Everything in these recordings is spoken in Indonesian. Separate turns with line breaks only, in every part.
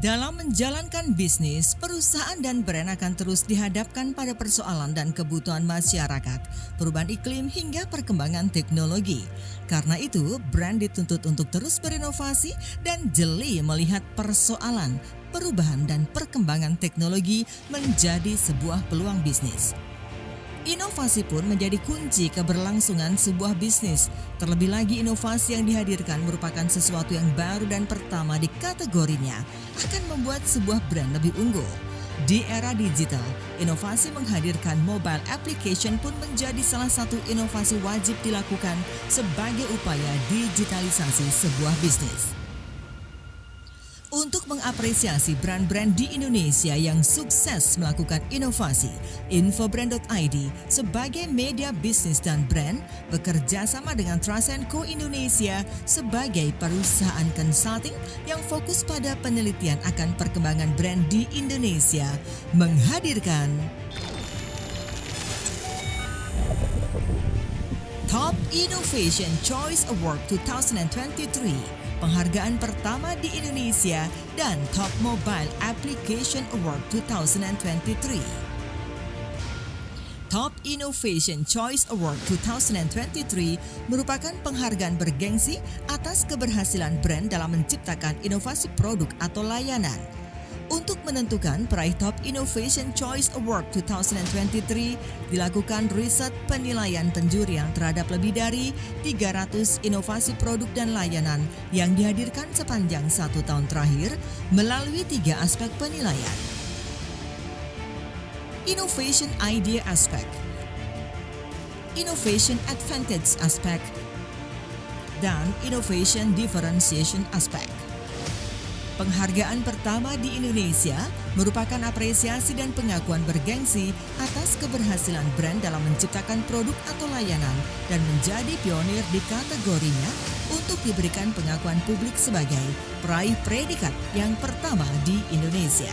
Dalam menjalankan bisnis, perusahaan dan brand akan terus dihadapkan pada persoalan dan kebutuhan masyarakat, perubahan iklim hingga perkembangan teknologi. Karena itu, brand dituntut untuk terus berinovasi dan jeli melihat persoalan, perubahan dan perkembangan teknologi menjadi sebuah peluang bisnis. Inovasi pun menjadi kunci keberlangsungan sebuah bisnis. Terlebih lagi inovasi yang dihadirkan merupakan sesuatu yang baru dan pertama di kategorinya akan membuat sebuah brand lebih unggul. Di era digital, inovasi menghadirkan mobile application pun menjadi salah satu inovasi wajib dilakukan sebagai upaya digitalisasi sebuah bisnis. Untuk mengapresiasi brand-brand di Indonesia yang sukses melakukan inovasi, Infobrand.id sebagai media bisnis dan brand bekerja sama dengan Trust & Co Indonesia sebagai perusahaan consulting yang fokus pada penelitian akan perkembangan brand di Indonesia, menghadirkan Top Innovation Choice Award 2023, penghargaan pertama di Indonesia, dan Top Mobile Application Award 2023. Top Innovation Choice Award 2023 merupakan penghargaan bergengsi atas keberhasilan brand dalam menciptakan inovasi produk atau layanan. Untuk menentukan peraih Top Innovation Choice Award 2023, dilakukan riset penilaian penjurian terhadap lebih dari 300 inovasi produk dan layanan yang dihadirkan sepanjang 1 tahun terakhir melalui 3 aspek penilaian. Innovation Idea Aspect, Innovation Advantage Aspect, dan Innovation Differentiation Aspect. Penghargaan pertama di Indonesia merupakan apresiasi dan pengakuan bergengsi atas keberhasilan brand dalam menciptakan produk atau layanan dan menjadi pionir di kategorinya untuk diberikan pengakuan publik sebagai peraih predikat yang pertama di Indonesia.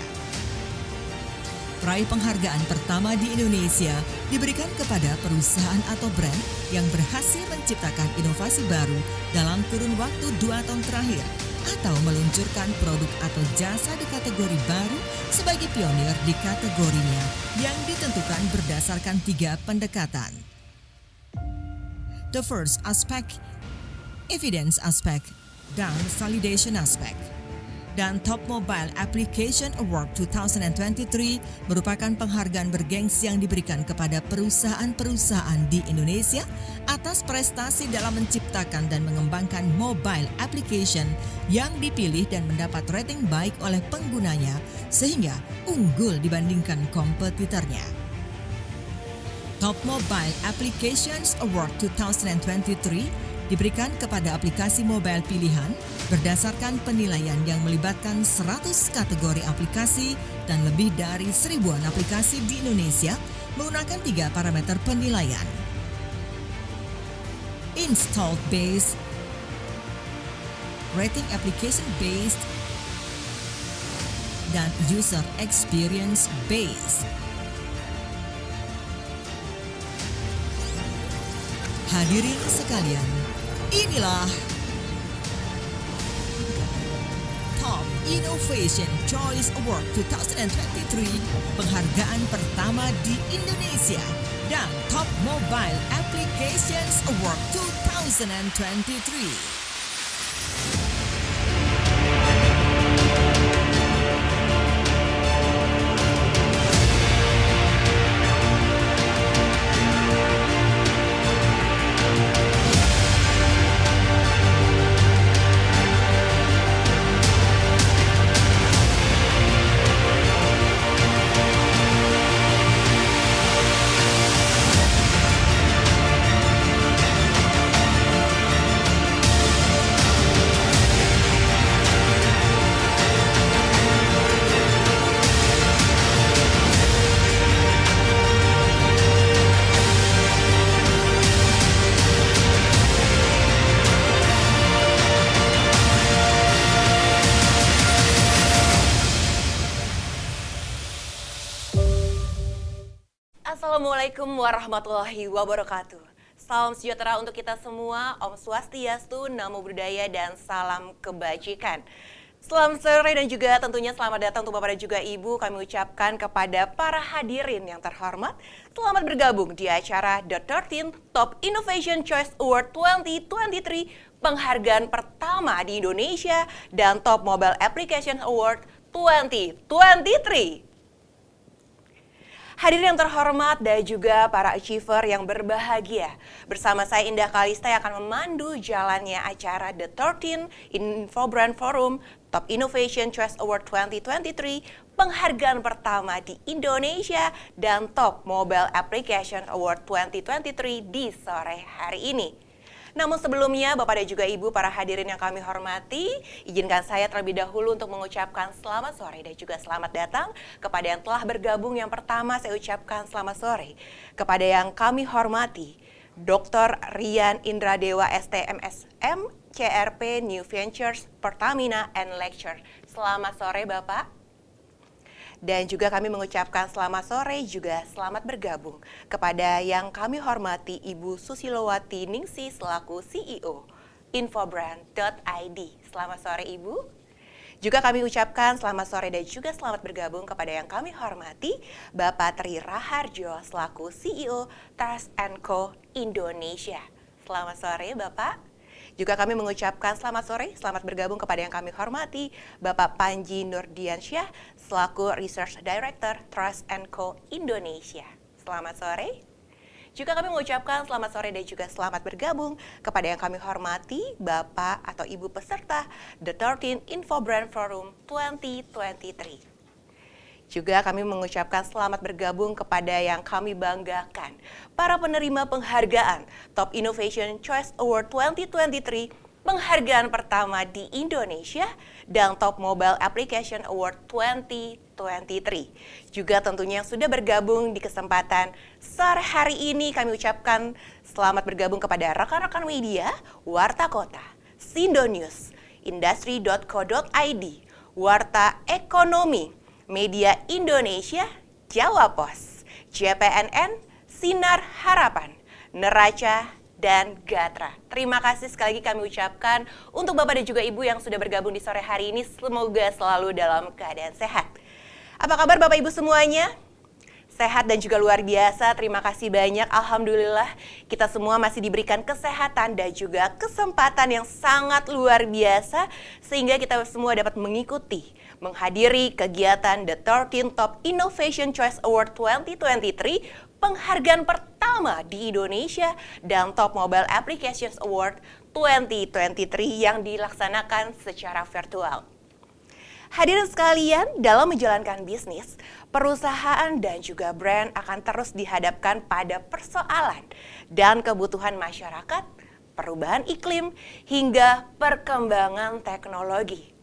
Peraih penghargaan pertama di Indonesia diberikan kepada perusahaan atau brand yang berhasil menciptakan inovasi baru dalam kurun waktu 2 tahun terakhir atau meluncurkan produk atau jasa di kategori baru sebagai pionir di kategorinya yang ditentukan berdasarkan 3 pendekatan. The first aspect, evidence aspect, dan validation aspect. Dan Top Mobile Application Award 2023 merupakan penghargaan bergengsi yang diberikan kepada perusahaan-perusahaan di Indonesia atas prestasi dalam menciptakan dan mengembangkan mobile application yang dipilih dan mendapat rating baik oleh penggunanya sehingga unggul dibandingkan kompetitornya. Top Mobile Applications Award 2023 diberikan kepada aplikasi mobile pilihan berdasarkan penilaian yang melibatkan 100 kategori aplikasi dan lebih dari 1000-an aplikasi di Indonesia menggunakan 3 parameter penilaian. Installed based, rating application based, dan user experience based. Hadirin sekalian, inilah Top Innovation Choice Award 2023, penghargaan pertama di Indonesia, dan Top Mobile Applications Award 2023.
Assalamualaikum warahmatullahi wabarakatuh. Salam sejahtera untuk kita semua, Om Swastiastu, Namo Buddhaya, dan salam kebajikan. Selamat sore dan juga tentunya selamat datang untuk Bapak dan juga Ibu. Kami ucapkan kepada para hadirin yang terhormat, selamat bergabung di acara The 13th Top Innovation Choice Award 2023, penghargaan pertama di Indonesia dan Top Mobile Application Award 2023. Hadirin yang terhormat dan juga para achiever yang berbahagia. Bersama saya Indah Kalista yang akan memandu jalannya acara The 13th Infobrand Forum Top Innovation Choice Award 2023, penghargaan pertama di Indonesia dan Top Mobile Application Award 2023 di sore hari ini. Namun sebelumnya, Bapak dan juga Ibu, para hadirin yang kami hormati, izinkan saya terlebih dahulu untuk mengucapkan selamat sore dan juga selamat datang kepada yang telah bergabung. Yang pertama saya ucapkan selamat sore kepada yang kami hormati, Dr. Rian Indradewa STMSM, CRP New Ventures Pertamina and Lecture. Selamat sore Bapak. Dan juga kami mengucapkan selamat sore juga selamat bergabung kepada yang kami hormati Ibu Susilowati Ningsi selaku CEO Infobrand.id. Selamat sore Ibu. Juga kami ucapkan selamat sore dan juga selamat bergabung kepada yang kami hormati Bapak Tri Raharjo selaku CEO Trust & Co Indonesia. Selamat sore Bapak. Juga kami mengucapkan selamat sore, selamat bergabung kepada yang kami hormati Bapak Panji Nurdiansyah selaku Research Director Trust & Co Indonesia. Selamat sore. Juga kami mengucapkan selamat sore dan juga selamat bergabung kepada yang kami hormati Bapak atau Ibu peserta The 13th Infobrand Forum 2023. Juga kami mengucapkan selamat bergabung kepada yang kami banggakan, para penerima penghargaan Top Innovation Choice Award 2023, penghargaan pertama di Indonesia, dan Top Mobile Application Award 2023. Juga tentunya yang sudah bergabung di kesempatan sore hari ini, kami ucapkan selamat bergabung kepada rekan-rekan media, Warta Kota, Sindo News, Industri.co.id, Warta Ekonomi, Media Indonesia, Jawa Pos, JPNN, Sinar Harapan, Neraca, dan Gatra. Terima kasih sekali lagi kami ucapkan untuk Bapak dan juga Ibu yang sudah bergabung di sore hari ini. Semoga selalu dalam keadaan sehat. Apa kabar Bapak Ibu semuanya? Sehat dan juga luar biasa, terima kasih banyak. Alhamdulillah kita semua masih diberikan kesehatan dan juga kesempatan yang sangat luar biasa sehingga kita semua dapat mengikuti, menghadiri kegiatan The 13th Top Innovation Choice Award 2023, penghargaan pertama di Indonesia dan Top Mobile Applications Award 2023 yang dilaksanakan secara virtual. Hadirin sekalian, dalam menjalankan bisnis, perusahaan dan juga brand akan terus dihadapkan pada persoalan dan kebutuhan masyarakat, perubahan iklim, hingga perkembangan teknologi.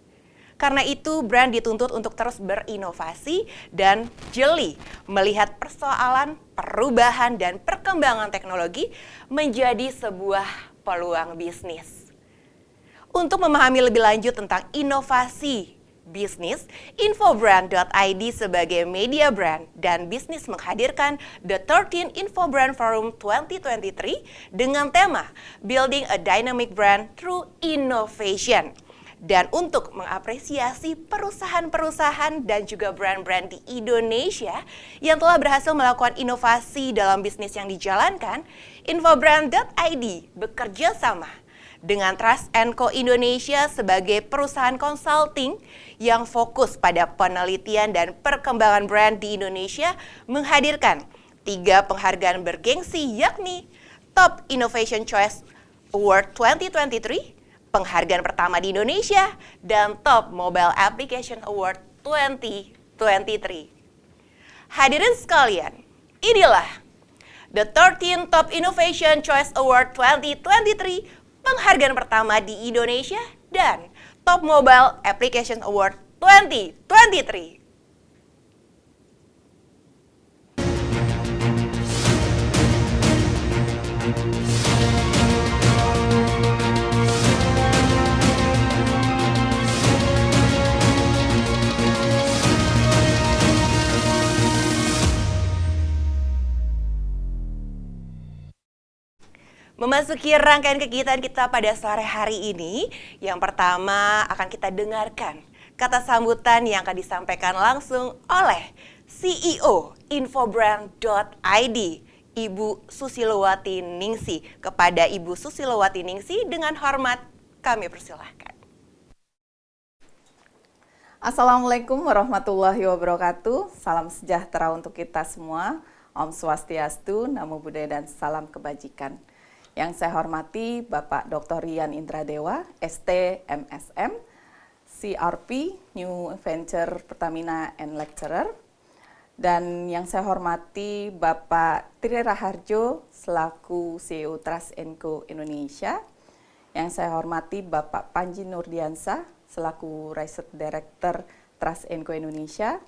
Karena itu, brand dituntut untuk terus berinovasi dan jeli melihat persoalan, perubahan, dan perkembangan teknologi menjadi sebuah peluang bisnis. Untuk memahami lebih lanjut tentang inovasi bisnis, Infobrand.id sebagai media brand dan bisnis menghadirkan The 13th Infobrand Forum 2023 dengan tema Building a Dynamic Brand Through Innovation. Dan untuk mengapresiasi perusahaan-perusahaan dan juga brand-brand di Indonesia yang telah berhasil melakukan inovasi dalam bisnis yang dijalankan, Infobrand.id bekerja sama dengan Trust & Co Indonesia sebagai perusahaan consulting yang fokus pada penelitian dan perkembangan brand di Indonesia menghadirkan 3 penghargaan bergengsi yakni Top Innovation Choice Award 2023, penghargaan pertama di Indonesia, dan Top Mobile Application Award 2023. Hadirin sekalian, inilah The 13th Top Innovation Choice Award 2023, penghargaan pertama di Indonesia dan Top Mobile Application Award 2023. Memasuki rangkaian kegiatan kita pada sore hari ini, yang pertama akan kita dengarkan kata sambutan yang akan disampaikan langsung oleh CEO Infobrand.id, Ibu Susilowati Ningsih. Kepada Ibu Susilowati Ningsih dengan hormat kami persilahkan.
Assalamualaikum warahmatullahi wabarakatuh. Salam sejahtera untuk kita semua. Om Swastiastu, Namo Buddhaya, dan salam kebajikan. Yang saya hormati Bapak Dr. Rian Indradewa, ST MSM, CRP, New Venture Pertamina and Lecturer. Dan yang saya hormati Bapak Tri Raharjo, selaku CEO Trust & Co Indonesia. Yang saya hormati Bapak Panji Nurdiansah, selaku Research Director Trust & Co Indonesia.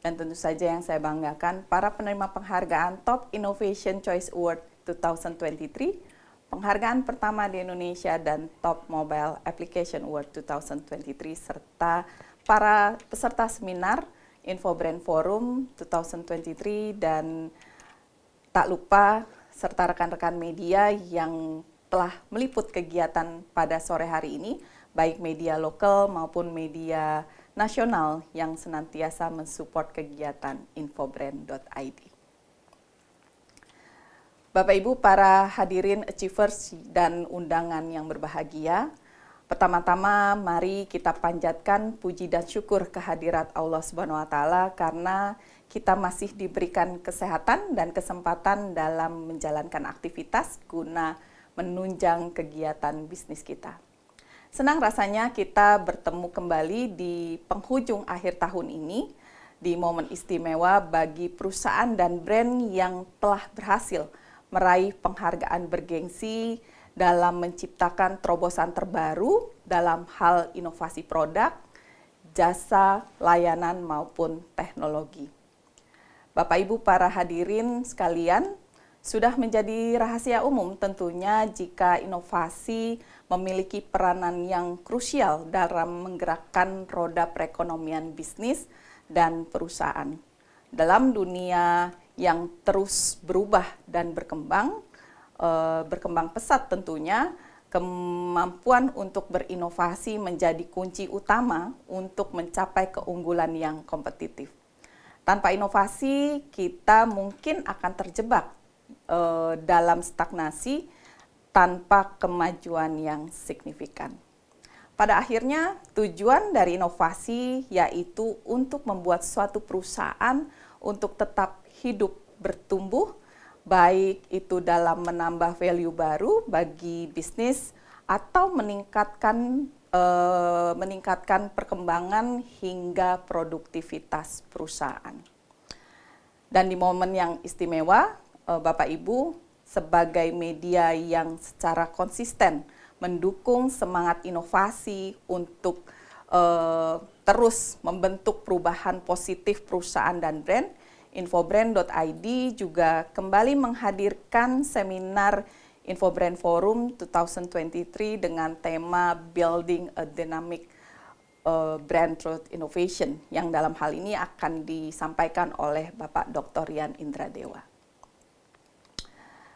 Dan tentu saja yang saya banggakan para penerima penghargaan Top Innovation Choice Award 2023, penghargaan pertama di Indonesia, dan Top Mobile Application Award 2023, serta para peserta seminar Infobrand Forum 2023, dan tak lupa serta rekan-rekan media yang telah meliput kegiatan pada sore hari ini, baik media lokal maupun media nasional yang senantiasa mensupport kegiatan Infobrand.id. Bapak Ibu para hadirin achievers dan undangan yang berbahagia, pertama-tama mari kita panjatkan puji dan syukur kehadirat Allah Subhanahu wa taala karena kita masih diberikan kesehatan dan kesempatan dalam menjalankan aktivitas guna menunjang kegiatan bisnis kita. Senang rasanya kita bertemu kembali di penghujung akhir tahun ini, di momen istimewa bagi perusahaan dan brand yang telah berhasil meraih penghargaan bergengsi dalam menciptakan terobosan terbaru dalam hal inovasi produk, jasa, layanan, maupun teknologi. Bapak Ibu para hadirin sekalian, sudah menjadi rahasia umum tentunya jika inovasi memiliki peranan yang krusial dalam menggerakkan roda perekonomian bisnis dan perusahaan. Dalam dunia yang terus berubah dan berkembang pesat tentunya, kemampuan untuk berinovasi menjadi kunci utama untuk mencapai keunggulan yang kompetitif. Tanpa inovasi, kita mungkin akan terjebak dalam stagnasi tanpa kemajuan yang signifikan. Pada akhirnya, tujuan dari inovasi yaitu untuk membuat suatu perusahaan untuk tetap hidup bertumbuh, baik itu dalam menambah value baru bagi bisnis atau meningkatkan perkembangan hingga produktivitas perusahaan. Dan di momen yang istimewa, Bapak Ibu, sebagai media yang secara konsisten mendukung semangat inovasi untuk terus membentuk perubahan positif perusahaan dan brand, Infobrand.id juga kembali menghadirkan seminar Infobrand Forum 2023 dengan tema Building a Dynamic Brand Through Innovation, yang dalam hal ini akan disampaikan oleh Bapak Dr. Rian Indradewa.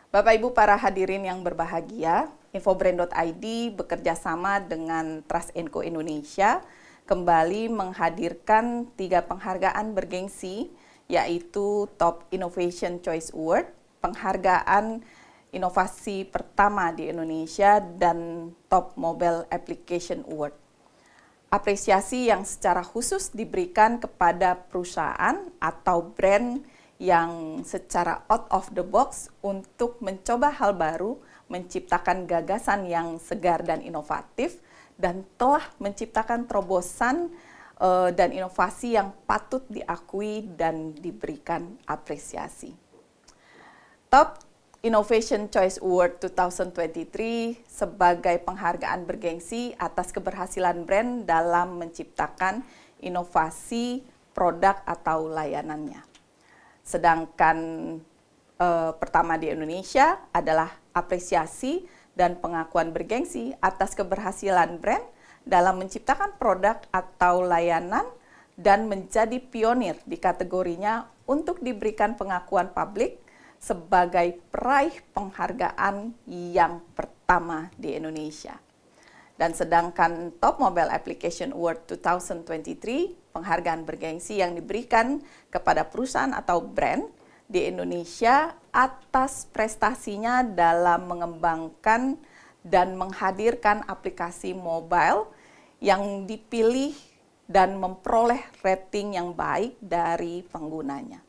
Bapak Ibu para hadirin yang berbahagia, Infobrand.id bekerja sama dengan Trust & Co Indonesia kembali menghadirkan 3 penghargaan bergengsi, yaitu Top Innovation Choice Award, penghargaan inovasi pertama di Indonesia, dan Top Mobile Application Award. Apresiasi yang secara khusus diberikan kepada perusahaan atau brand yang secara out of the box untuk mencoba hal baru, menciptakan gagasan yang segar dan inovatif, dan telah menciptakan terobosan dan inovasi yang patut diakui dan diberikan apresiasi. Top Innovation Choice Award 2023 sebagai penghargaan bergengsi atas keberhasilan brand dalam menciptakan inovasi produk atau layanannya. Sedangkan pertama di Indonesia adalah apresiasi dan pengakuan bergengsi atas keberhasilan brand dalam menciptakan produk atau layanan dan menjadi pionir di kategorinya untuk diberikan pengakuan publik sebagai peraih penghargaan yang pertama di Indonesia. Dan sedangkan Top Mobile Application Award 2023, penghargaan bergengsi yang diberikan kepada perusahaan atau brand di Indonesia atas prestasinya dalam mengembangkan dan menghadirkan aplikasi mobile yang dipilih dan memperoleh rating yang baik dari penggunanya.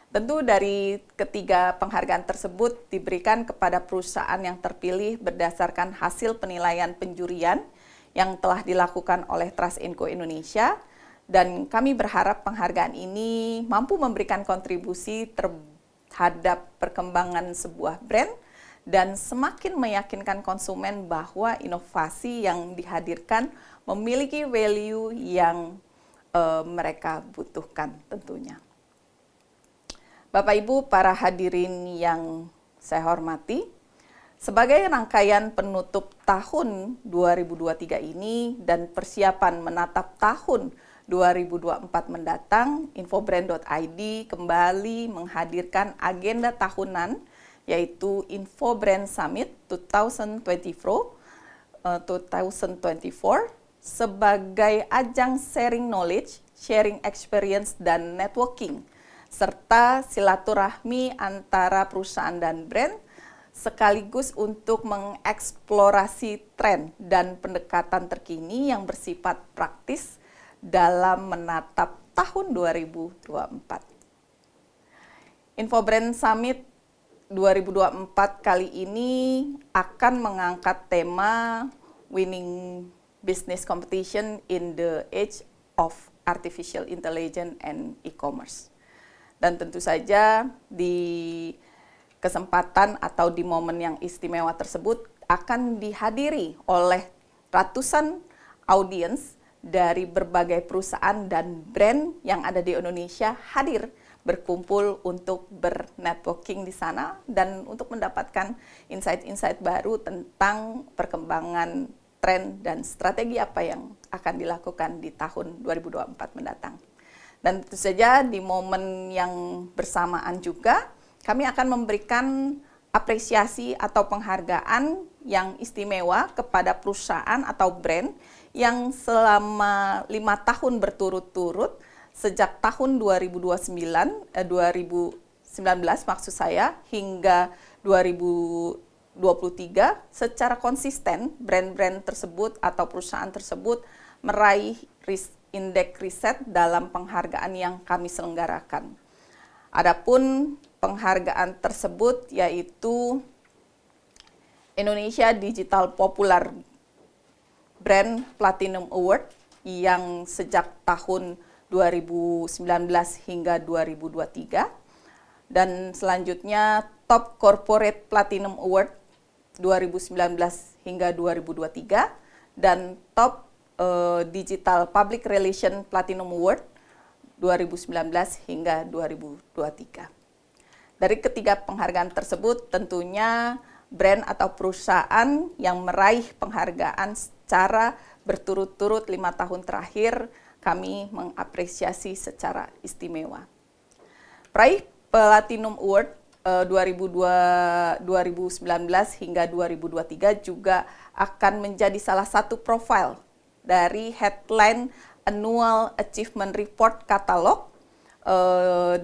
Tentu dari ketiga penghargaan tersebut diberikan kepada perusahaan yang terpilih berdasarkan hasil penilaian penjurian yang telah dilakukan oleh Trust Co Indonesia, dan kami berharap penghargaan ini mampu memberikan kontribusi terhadap perkembangan sebuah brand dan semakin meyakinkan konsumen bahwa inovasi yang dihadirkan memiliki value yang mereka butuhkan tentunya. Bapak Ibu para hadirin yang saya hormati, sebagai rangkaian penutup tahun 2023 ini dan persiapan menatap tahun 2024 mendatang, Infobrand.id kembali menghadirkan agenda tahunan yaitu Infobrand Summit 2024 sebagai ajang sharing knowledge, sharing experience, dan networking, serta silaturahmi antara perusahaan dan brand, sekaligus untuk mengeksplorasi tren dan pendekatan terkini yang bersifat praktis dalam menatap tahun 2024. Infobrand Summit 2024 kali ini akan mengangkat tema Winning Business Competition in the Age of Artificial Intelligence and E-commerce. Dan tentu saja di kesempatan atau di momen yang istimewa tersebut akan dihadiri oleh ratusan audiens dari berbagai perusahaan dan brand yang ada di Indonesia hadir berkumpul untuk bernetworking di sana dan untuk mendapatkan insight-insight baru tentang perkembangan tren dan strategi apa yang akan dilakukan di tahun 2024 mendatang. Dan tentu saja di momen yang bersamaan juga kami akan memberikan apresiasi atau penghargaan yang istimewa kepada perusahaan atau brand yang selama 5 tahun berturut-turut sejak tahun 2019 maksud saya hingga 2023 secara konsisten brand-brand tersebut atau perusahaan tersebut meraih indeks riset dalam penghargaan yang kami selenggarakan. Adapun penghargaan tersebut yaitu Indonesia Digital Popular Brand Platinum Award yang sejak tahun 2019 hingga 2023, dan selanjutnya Top Corporate Platinum Award 2019 hingga 2023 dan Top Digital Public Relation Platinum Award 2019 hingga 2023. Dari ketiga penghargaan tersebut tentunya brand atau perusahaan yang meraih penghargaan secara berturut-turut 5 tahun terakhir kami mengapresiasi secara istimewa. Peraih Platinum Award 2019 hingga 2023 juga akan menjadi salah satu profil dari headline Annual Achievement Report Catalog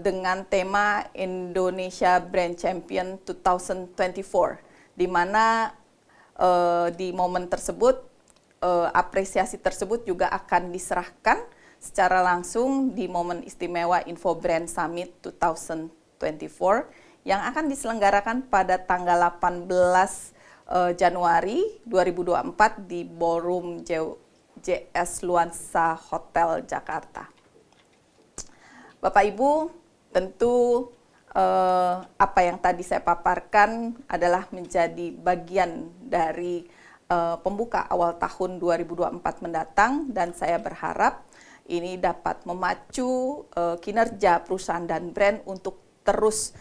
dengan tema Indonesia Brand Champion 2024, di mana di momen tersebut apresiasi tersebut juga akan diserahkan secara langsung di momen istimewa Infobrand Summit 2024 yang akan diselenggarakan pada tanggal 18 Januari 2024 di Ballroom JS Luansa Hotel Jakarta. Bapak Ibu, tentu apa yang tadi saya paparkan adalah menjadi bagian dari pembuka awal tahun 2024 mendatang, dan saya berharap ini dapat memacu kinerja perusahaan dan brand untuk terus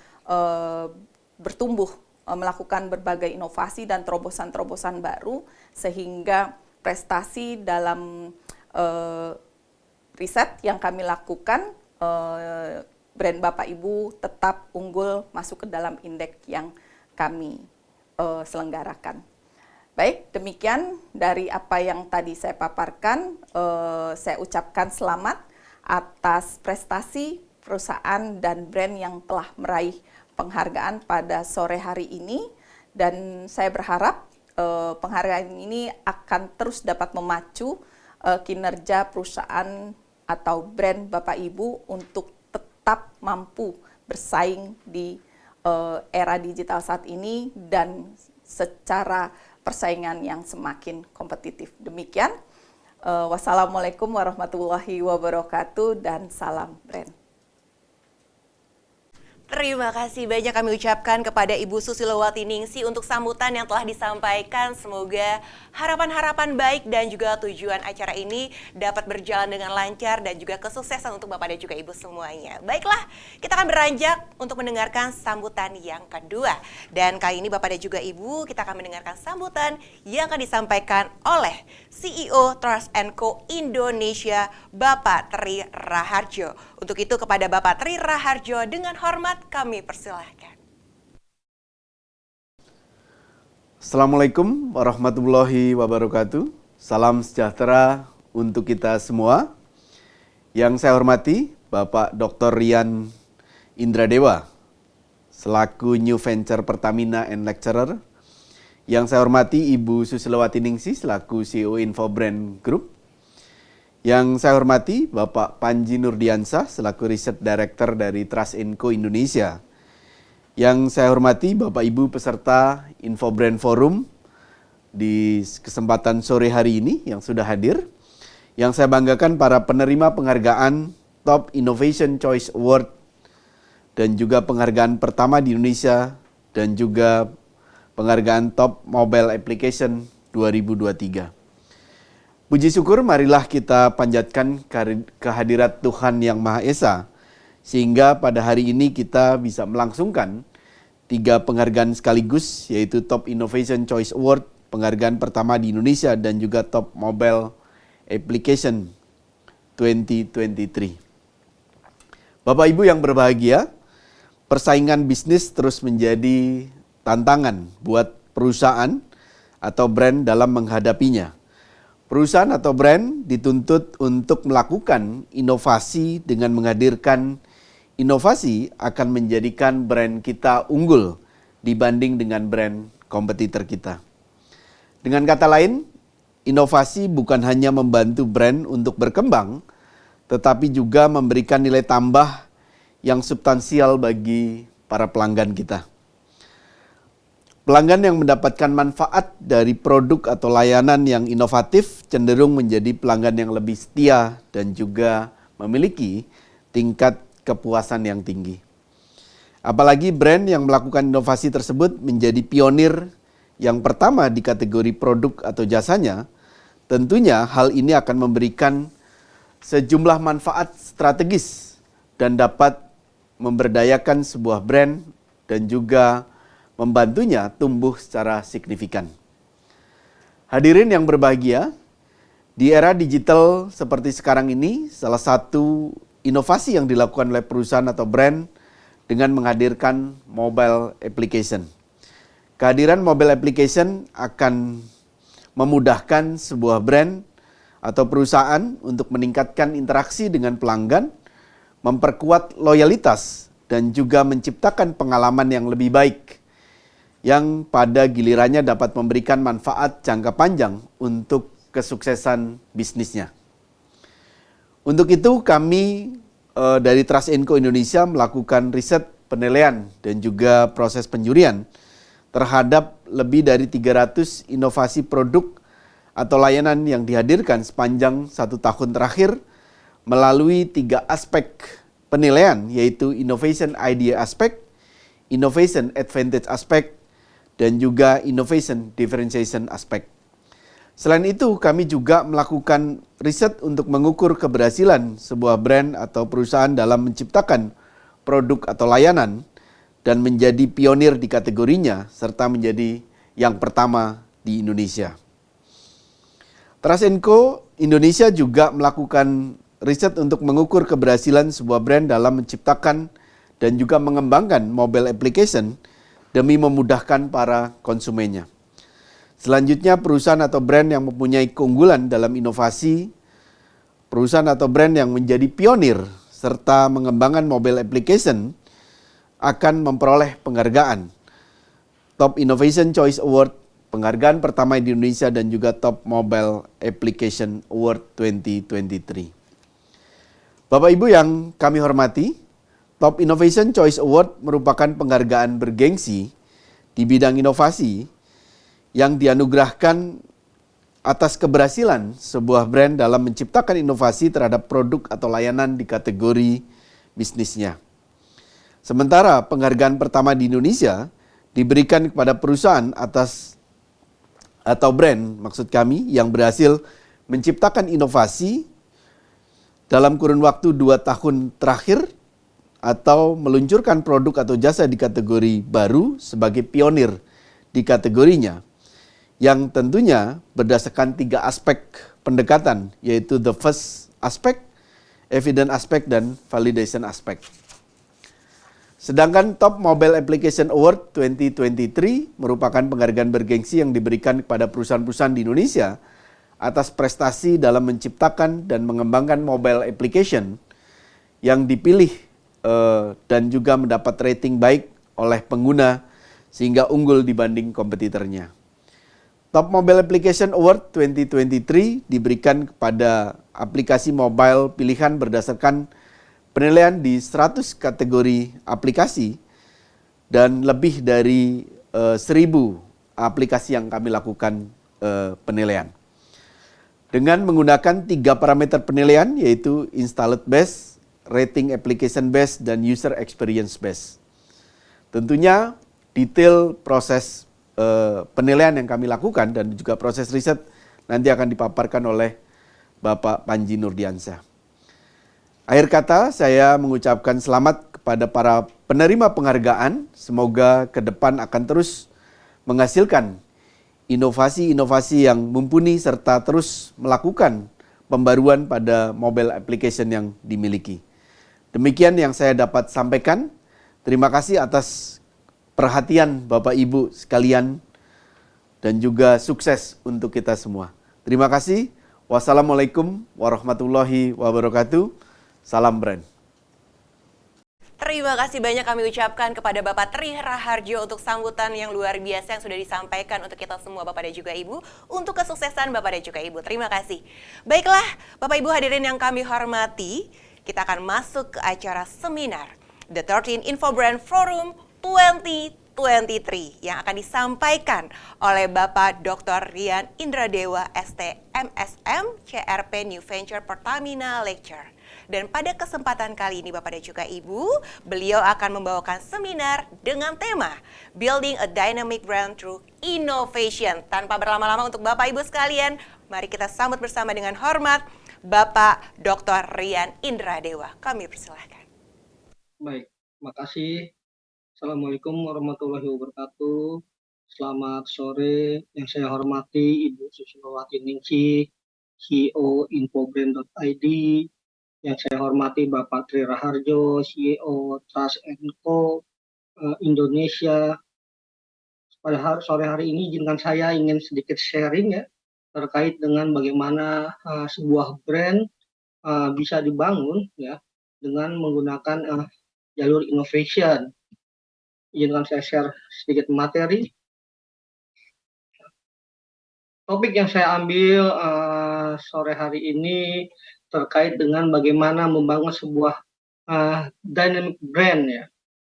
bertumbuh, melakukan berbagai inovasi dan terobosan-terobosan baru sehingga prestasi dalam riset yang kami lakukan brand Bapak Ibu tetap unggul masuk ke dalam indeks yang kami selenggarakan. Baik, demikian dari apa yang tadi saya paparkan, saya ucapkan selamat atas prestasi perusahaan dan brand yang telah meraih penghargaan pada sore hari ini, dan saya berharap penghargaan ini akan terus dapat memacu kinerja perusahaan atau brand Bapak Ibu untuk tetap mampu bersaing di era digital saat ini dan secara persaingan yang semakin kompetitif. Demikian, wassalamualaikum warahmatullahi wabarakatuh dan salam brand.
Terima kasih banyak kami ucapkan kepada Ibu Susilowati Ningsih untuk sambutan yang telah disampaikan. Semoga harapan-harapan baik dan juga tujuan acara ini dapat berjalan dengan lancar dan juga kesuksesan untuk Bapak dan juga Ibu semuanya. Baiklah, kita akan beranjak untuk mendengarkan sambutan yang kedua. Dan kali ini Bapak dan juga Ibu, kita akan mendengarkan sambutan yang akan disampaikan oleh CEO Trust & Co Indonesia, Bapak Tri Raharjo. Untuk itu kepada Bapak Tri Raharjo dengan hormat kami persilahkan.
Assalamualaikum warahmatullahi wabarakatuh. Salam sejahtera untuk kita semua. Yang saya hormati Bapak Dr. Rian Indradewa selaku New Venture Pertamina and Lecturer. Yang saya hormati Ibu Susilowati Ningsih selaku CEO Infobrand Group. Yang saya hormati Bapak Panji Nurdiansah selaku Research Director dari Trust & Co Indonesia. Yang saya hormati Bapak Ibu peserta Infobrand Forum di kesempatan sore hari ini yang sudah hadir. Yang saya banggakan para penerima penghargaan Top Innovation Choice Award dan juga penghargaan pertama di Indonesia dan juga penghargaan Top Mobile Application 2023. Puji syukur marilah kita panjatkan kehadirat Tuhan Yang Maha Esa, sehingga pada hari ini kita bisa melangsungkan 3 penghargaan sekaligus, yaitu Top Innovation Choice Award, penghargaan pertama di Indonesia, dan juga Top Mobile Application 2023. Bapak Ibu yang berbahagia, persaingan bisnis terus menjadi tantangan buat perusahaan atau brand dalam menghadapinya. Perusahaan atau brand dituntut untuk melakukan inovasi dengan menghadirkan inovasi akan menjadikan brand kita unggul dibanding dengan brand kompetitor kita. Dengan kata lain, inovasi bukan hanya membantu brand untuk berkembang, tetapi juga memberikan nilai tambah yang substansial bagi para pelanggan kita. Pelanggan yang mendapatkan manfaat dari produk atau layanan yang inovatif cenderung menjadi pelanggan yang lebih setia dan juga memiliki tingkat kepuasan yang tinggi. Apalagi brand yang melakukan inovasi tersebut menjadi pionir yang pertama di kategori produk atau jasanya, tentunya hal ini akan memberikan sejumlah manfaat strategis dan dapat memberdayakan sebuah brand dan juga membantunya tumbuh secara signifikan. Hadirin yang berbahagia, di era digital seperti sekarang ini, salah satu inovasi yang dilakukan oleh perusahaan atau brand dengan menghadirkan mobile application. Kehadiran mobile application akan memudahkan sebuah brand atau perusahaan untuk meningkatkan interaksi dengan pelanggan, memperkuat loyalitas, dan juga menciptakan pengalaman yang lebih baik yang pada gilirannya dapat memberikan manfaat jangka panjang untuk kesuksesan bisnisnya. Untuk itu kami dari Trust & Co Indonesia melakukan riset, penilaian, dan juga proses penjurian terhadap lebih dari 300 inovasi produk atau layanan yang dihadirkan sepanjang 1 tahun terakhir melalui 3 aspek penilaian, yaitu Innovation Idea Aspect, Innovation Advantage Aspect, dan juga Innovation Differentiation Aspect. Selain itu, kami juga melakukan riset untuk mengukur keberhasilan sebuah brand atau perusahaan dalam menciptakan produk atau layanan dan menjadi pionir di kategorinya, serta menjadi yang pertama di Indonesia. Trust & Co Indonesia juga melakukan riset untuk mengukur keberhasilan sebuah brand dalam menciptakan dan juga mengembangkan mobile application demi memudahkan para konsumennya. Selanjutnya, perusahaan atau brand yang mempunyai keunggulan dalam inovasi, perusahaan atau brand yang menjadi pionir serta mengembangkan mobile application akan memperoleh penghargaan Top Innovation Choice Award, penghargaan pertama di Indonesia, dan juga Top Mobile Application Award 2023. Bapak Ibu yang kami hormati, Top Innovation Choice Award merupakan penghargaan bergengsi di bidang inovasi yang dianugerahkan atas keberhasilan sebuah brand dalam menciptakan inovasi terhadap produk atau layanan di kategori bisnisnya. Sementara penghargaan pertama di Indonesia diberikan kepada perusahaan atau brand maksud kami yang berhasil menciptakan inovasi dalam kurun waktu 2 tahun terakhir atau meluncurkan produk atau jasa di kategori baru sebagai pionir di kategorinya, yang tentunya berdasarkan 3 aspek pendekatan, yaitu the first aspect, evidence aspect, dan validation aspect. Sedangkan Top Mobile Application Award 2023 merupakan penghargaan bergengsi yang diberikan kepada perusahaan-perusahaan di Indonesia atas prestasi dalam menciptakan dan mengembangkan mobile application yang dipilih dan juga mendapat rating baik oleh pengguna sehingga unggul dibanding kompetitornya. Top Mobile Application Award 2023 diberikan kepada aplikasi mobile pilihan berdasarkan penilaian di 100 kategori aplikasi dan lebih dari 1.000 aplikasi yang kami lakukan penilaian. Dengan menggunakan 3 parameter penilaian, yaitu installed base, rating application base, dan user experience base. Tentunya detail proses penilaian yang kami lakukan dan juga proses riset nanti akan dipaparkan oleh Bapak Panji Nurdiansyah. Akhir kata, saya mengucapkan selamat kepada para penerima penghargaan. Semoga ke depan akan terus menghasilkan inovasi-inovasi yang mumpuni serta terus melakukan pembaruan pada mobile application yang dimiliki. Demikian yang saya dapat sampaikan. Terima kasih atas perhatian Bapak Ibu sekalian dan juga sukses untuk kita semua. Terima kasih. Wassalamualaikum warahmatullahi wabarakatuh. Salam brand.
Terima kasih banyak kami ucapkan kepada Bapak Tri Raharjo untuk sambutan yang luar biasa yang sudah disampaikan untuk kita semua Bapak dan juga Ibu, untuk kesuksesan Bapak dan juga Ibu. Terima kasih. Baiklah, Bapak Ibu hadirin yang kami hormati, kita akan masuk ke acara seminar The 13 Info Brand Forum 2023 yang akan disampaikan oleh Bapak Dr. Rian Indradewa, ST MSM, CRP New Venture Pertamina Lecture. Dan pada kesempatan kali ini Bapak dan juga Ibu, beliau akan membawakan seminar dengan tema Building a Dynamic Brand Through Innovation. Tanpa berlama-lama untuk Bapak Ibu sekalian, mari kita sambut bersama dengan hormat Bapak Dr. Rian Indradewa. Kami persilahkan.
Baik, makasih. Assalamualaikum warahmatullahi wabarakatuh. Selamat sore, yang saya hormati Ibu Susilowati Ningsih, CEO Infobrand.id, yang saya hormati Bapak Tri Raharjo, CEO Trust & Co Indonesia. Pada sore hari ini izinkan saya ingin sedikit sharing ya terkait dengan bagaimana sebuah brand bisa dibangun ya dengan menggunakan jalur innovation. Izinkan saya share sedikit materi. Topik yang saya ambil sore hari ini terkait dengan bagaimana membangun sebuah dynamic brand ya.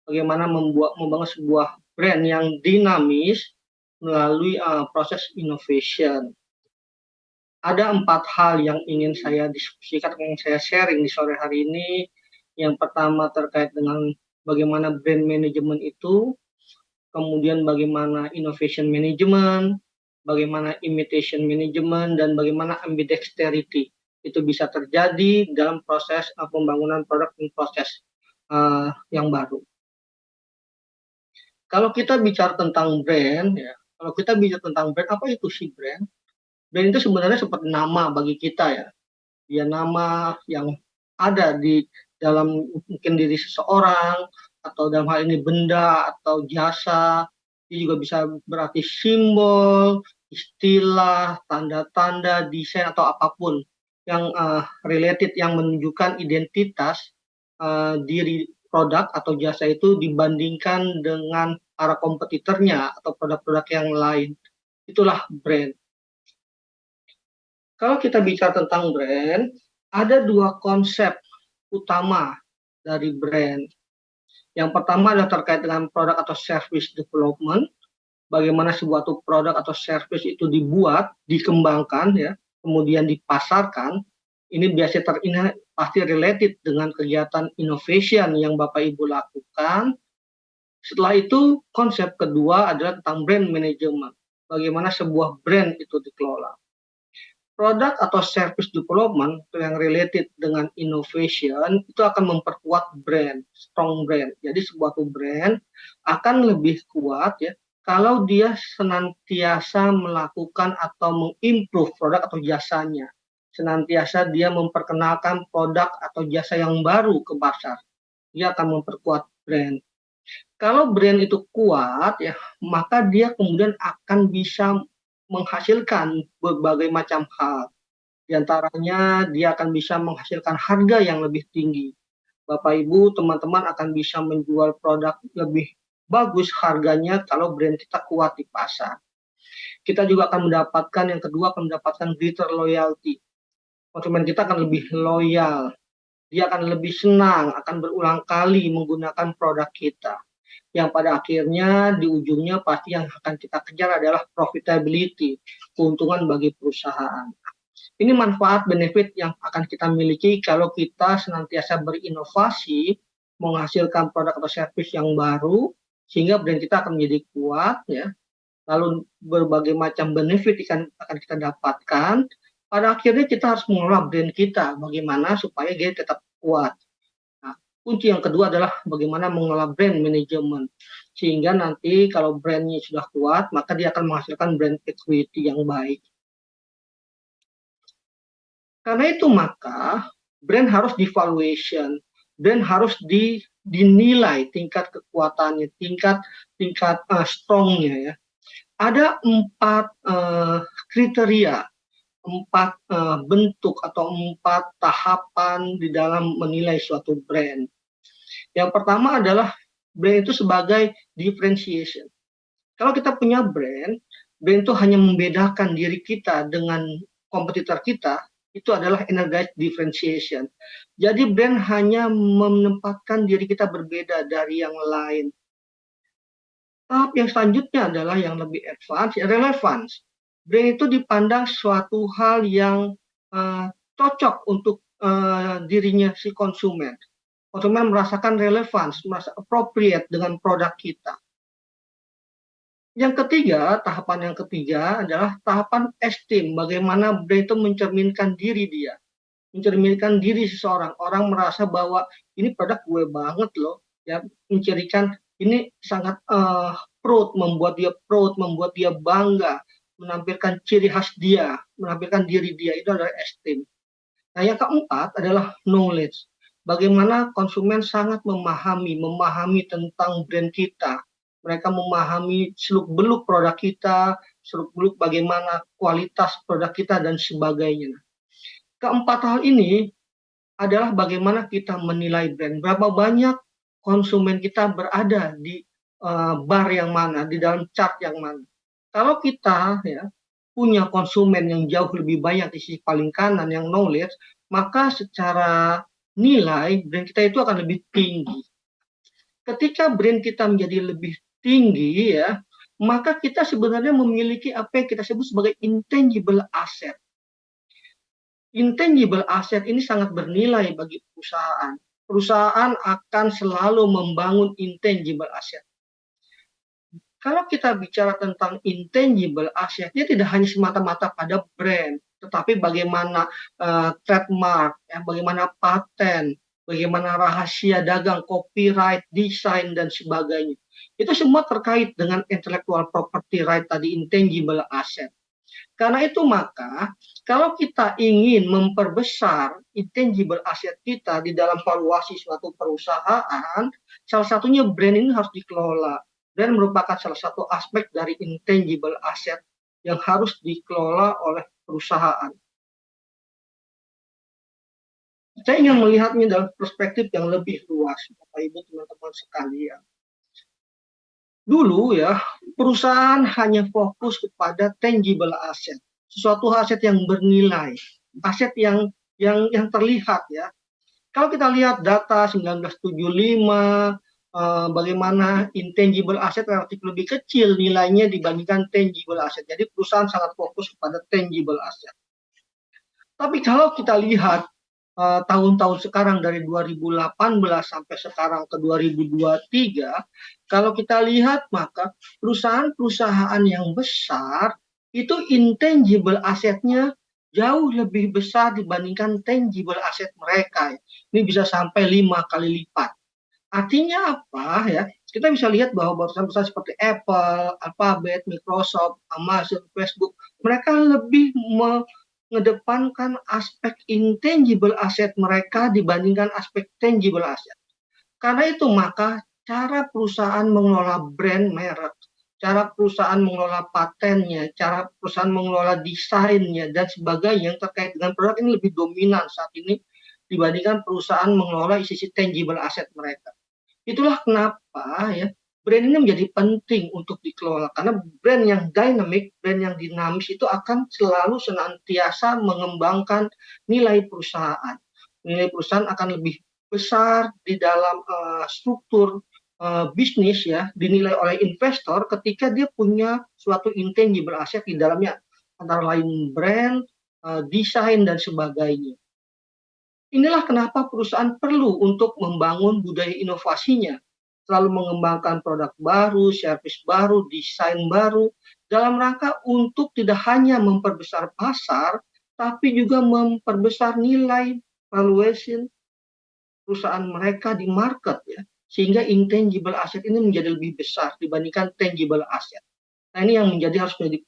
Bagaimana membangun sebuah brand yang dinamis melalui proses innovation. Ada 4 hal yang ingin saya diskusikan, yang saya sharing di sore hari ini. Yang pertama terkait dengan bagaimana brand management itu, kemudian bagaimana innovation management, bagaimana imitation management, dan bagaimana ambidexterity itu bisa terjadi dalam proses pembangunan produk dan proses yang baru. Kalau kita bicara tentang brand, ya, apa itu sih brand? Brand itu sebenarnya seperti nama bagi kita ya. dia nama yang ada di dalam mungkin diri seseorang, atau dalam hal ini benda atau jasa. Dia juga bisa berarti simbol, istilah, tanda-tanda, desain atau apapun yang related, yang menunjukkan identitas diri produk atau jasa itu dibandingkan dengan para kompetitornya atau produk-produk yang lain. Itulah brand. Kalau kita bicara tentang brand, ada dua konsep utama dari brand. Yang pertama adalah terkait dengan produk atau service development. Bagaimana sebuah produk atau service itu dibuat, dikembangkan, ya, kemudian dipasarkan. Ini biasanya pasti related dengan kegiatan innovation yang Bapak Ibu lakukan. Setelah itu, konsep kedua adalah tentang brand management. Bagaimana sebuah brand itu dikelola. Produk atau service development yang related dengan innovation itu akan memperkuat brand, strong brand. Jadi sebuah brand akan lebih kuat, ya, kalau dia senantiasa melakukan atau mengimprove produk atau jasanya. Senantiasa dia memperkenalkan produk atau jasa yang baru ke pasar. Dia akan memperkuat brand. Kalau brand itu kuat, ya, maka dia kemudian akan bisa menghasilkan berbagai macam hal. Di antaranya dia akan bisa menghasilkan harga yang lebih tinggi. Bapak Ibu, teman-teman akan bisa menjual produk lebih bagus harganya kalau brand kita kuat di pasar. Kita juga akan mendapatkan, yang kedua, akan mendapatkan greater loyalty. Konsumen kita akan lebih loyal. Dia akan lebih senang, akan berulang kali menggunakan produk kita. Yang pada akhirnya di ujungnya pasti yang akan kita kejar adalah profitability, keuntungan bagi perusahaan. Ini manfaat benefit yang akan kita miliki kalau kita senantiasa berinovasi, menghasilkan produk atau service yang baru, sehingga brand kita akan menjadi kuat, ya. Lalu berbagai macam benefit akan kita dapatkan. Pada akhirnya kita harus mengelola brand kita, bagaimana supaya dia tetap kuat. Kunci yang kedua adalah bagaimana mengelola brand management. Sehingga nanti kalau brandnya sudah kuat, maka dia akan menghasilkan brand equity yang baik. Karena itu maka brand harus di-valuation, brand harus dinilai tingkat kekuatannya, tingkat strongnya, ya. Ada 4 kriteria, 4 bentuk atau 4 tahapan di dalam menilai suatu brand. Yang pertama adalah brand itu sebagai differentiation. Kalau kita punya brand itu hanya membedakan diri kita dengan kompetitor kita, itu adalah energized differentiation. Jadi brand hanya menempatkan diri kita berbeda dari yang lain. Tahap yang selanjutnya adalah yang lebih advance, relevance. Brand itu dipandang suatu hal yang cocok untuk dirinya si konsumen. Konsumen merasakan relevance, merasa appropriate dengan produk kita. Tahapan yang ketiga adalah tahapan esteem. Bagaimana brand itu mencerminkan diri dia. Mencerminkan diri seseorang. Orang merasa bahwa ini produk gue banget loh. Ya, mencirikan ini sangat proud, membuat dia bangga, menampilkan ciri khas dia, menampilkan diri dia. Itu adalah esteem. Nah, yang keempat adalah knowledge. Bagaimana konsumen sangat memahami tentang brand kita. Mereka memahami seluk-beluk produk kita, seluk-beluk bagaimana kualitas produk kita, dan sebagainya. Keempat hal ini adalah bagaimana kita menilai brand. Berapa banyak konsumen kita berada di bar yang mana, di dalam chart yang mana. Kalau kita, ya, punya konsumen yang jauh lebih banyak di sisi paling kanan, yang knowledge, maka secara nilai brand kita itu akan lebih tinggi. Ketika brand kita menjadi lebih tinggi, ya, maka kita sebenarnya memiliki apa yang kita sebut sebagai intangible asset. Intangible asset ini sangat bernilai bagi perusahaan. Perusahaan akan selalu membangun intangible asset. Kalau kita bicara tentang intangible asset, dia tidak hanya semata-mata pada brand, tetapi bagaimana trademark, ya, bagaimana paten, bagaimana rahasia dagang, copyright, desain, dan sebagainya. Itu semua terkait dengan intellectual property right tadi, intangible asset. Karena itu maka kalau kita ingin memperbesar intangible asset kita di dalam valuasi suatu perusahaan, salah satunya brand ini harus dikelola. Brand merupakan salah satu aspek dari intangible asset yang harus dikelola oleh perusahaan. Saya ingin melihatnya dalam perspektif yang lebih luas, Bapak Ibu teman-teman sekalian. Dulu ya, perusahaan hanya fokus kepada tangible asset, sesuatu aset yang bernilai, aset yang terlihat ya. Kalau kita lihat data 1975, bagaimana intangible asset relatif lebih kecil nilainya dibandingkan tangible asset. Jadi perusahaan sangat fokus kepada tangible asset. Tapi kalau kita lihat tahun-tahun sekarang dari 2018 sampai sekarang ke 2023, kalau kita lihat maka perusahaan-perusahaan yang besar itu intangible asetnya jauh lebih besar dibandingkan tangible aset mereka. Ini bisa sampai 5 kali lipat. Artinya apa ya? Kita bisa lihat bahwa perusahaan-perusahaan seperti Apple, Alphabet, Microsoft, Amazon, Facebook, mereka lebih mengedepankan aspek intangible asset mereka dibandingkan aspek tangible asset. Karena itu maka cara perusahaan mengelola brand merek, cara perusahaan mengelola patennya, cara perusahaan mengelola desainnya dan sebagainya yang terkait dengan produk ini lebih dominan saat ini dibandingkan perusahaan mengelola sisi tangible asset mereka. Itulah kenapa ya brand ini menjadi penting untuk dikelola karena brand yang dynamic, brand yang dinamis itu akan selalu senantiasa mengembangkan nilai perusahaan. Nilai perusahaan akan lebih besar di dalam struktur bisnis ya, dinilai oleh investor ketika dia punya suatu intangible asset di dalamnya, antara lain brand, desain dan sebagainya. Inilah kenapa perusahaan perlu untuk membangun budaya inovasinya, selalu mengembangkan produk baru, servis baru, desain baru, dalam rangka untuk tidak hanya memperbesar pasar, tapi juga memperbesar nilai valuation perusahaan mereka di market ya, sehingga intangible asset ini menjadi lebih besar dibandingkan tangible asset. Nah ini yang harus menjadi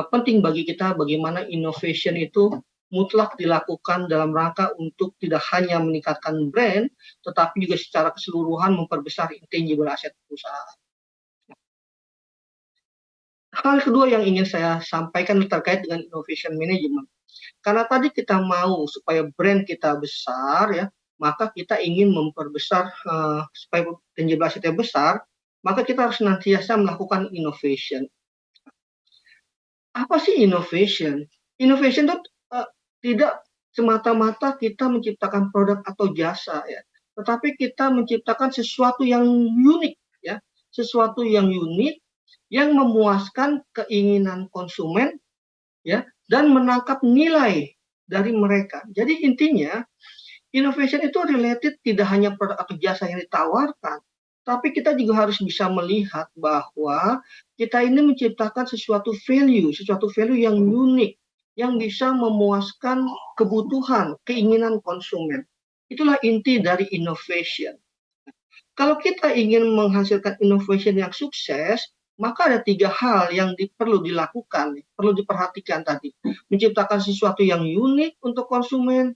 penting bagi kita bagaimana innovation itu mutlak dilakukan dalam rangka untuk tidak hanya meningkatkan brand, tetapi juga secara keseluruhan memperbesar intangible asset perusahaan. Hal kedua yang ingin saya sampaikan terkait dengan innovation management. Karena tadi kita mau supaya brand kita besar ya, maka kita ingin memperbesar supaya tangible assetnya besar, maka kita harus senantiasa melakukan innovation. Apa sih innovation? Innovation itu tidak semata-mata kita menciptakan produk atau jasa ya, tetapi kita menciptakan sesuatu yang unik ya, sesuatu yang unik yang memuaskan keinginan konsumen ya dan menangkap nilai dari mereka. Jadi intinya innovation itu related tidak hanya produk atau jasa yang ditawarkan, tapi kita juga harus bisa melihat bahwa kita ini menciptakan sesuatu value yang unik yang bisa memuaskan kebutuhan, keinginan konsumen. Itulah inti dari innovation. Kalau kita ingin menghasilkan innovation yang sukses, maka ada 3 hal yang perlu dilakukan, perlu diperhatikan tadi. Menciptakan sesuatu yang unik untuk konsumen,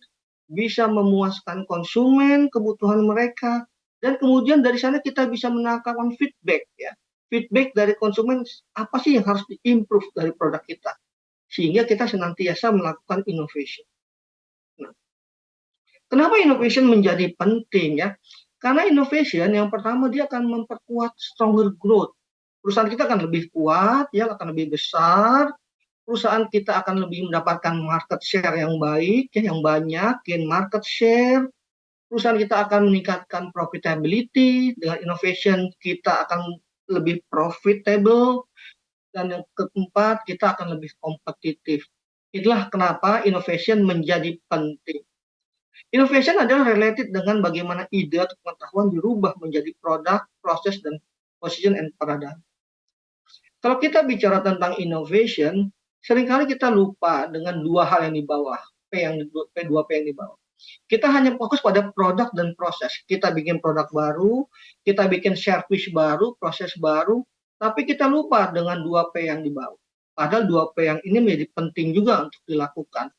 bisa memuaskan konsumen, kebutuhan mereka, dan kemudian dari sana kita bisa menangkapkan feedback ya. Feedback dari konsumen, apa sih yang harus diimprove dari produk kita? Sehingga kita senantiasa melakukan innovation. Nah, kenapa innovation menjadi penting ya? Karena innovation yang pertama dia akan memperkuat stronger growth. Perusahaan kita akan lebih kuat, ya akan lebih besar. Perusahaan kita akan lebih mendapatkan market share yang baik, ya, yang banyak, gain market share. Perusahaan kita akan meningkatkan profitability. Dengan innovation kita akan lebih profitable. Dan yang keempat, kita akan lebih kompetitif. Itulah kenapa innovation menjadi penting. Innovation adalah related dengan bagaimana ide atau pengetahuan dirubah menjadi produk, proses, dan position and paradigm. Kalau kita bicara tentang innovation, seringkali kita lupa dengan 2 hal yang di bawah, P2P yang di bawah. Kita hanya fokus pada produk dan proses. Kita bikin produk baru, kita bikin service baru, proses baru, tapi kita lupa dengan 2P yang di bawah. Padahal 2P yang ini menjadi penting juga untuk dilakukan.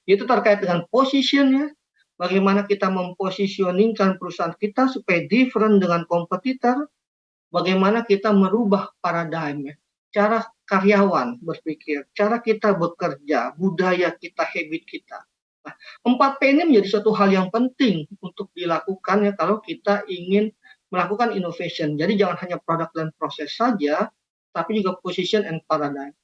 Itu terkait dengan positionnya, bagaimana kita mempositioningkan perusahaan kita supaya different dengan kompetitor, bagaimana kita merubah paradigmnya, cara karyawan berpikir, cara kita bekerja, budaya kita, habit kita. Nah, 4P ini menjadi suatu hal yang penting untuk dilakukan ya kalau kita ingin melakukan innovation. Jadi jangan hanya produk dan proses saja, tapi juga position and paradigm.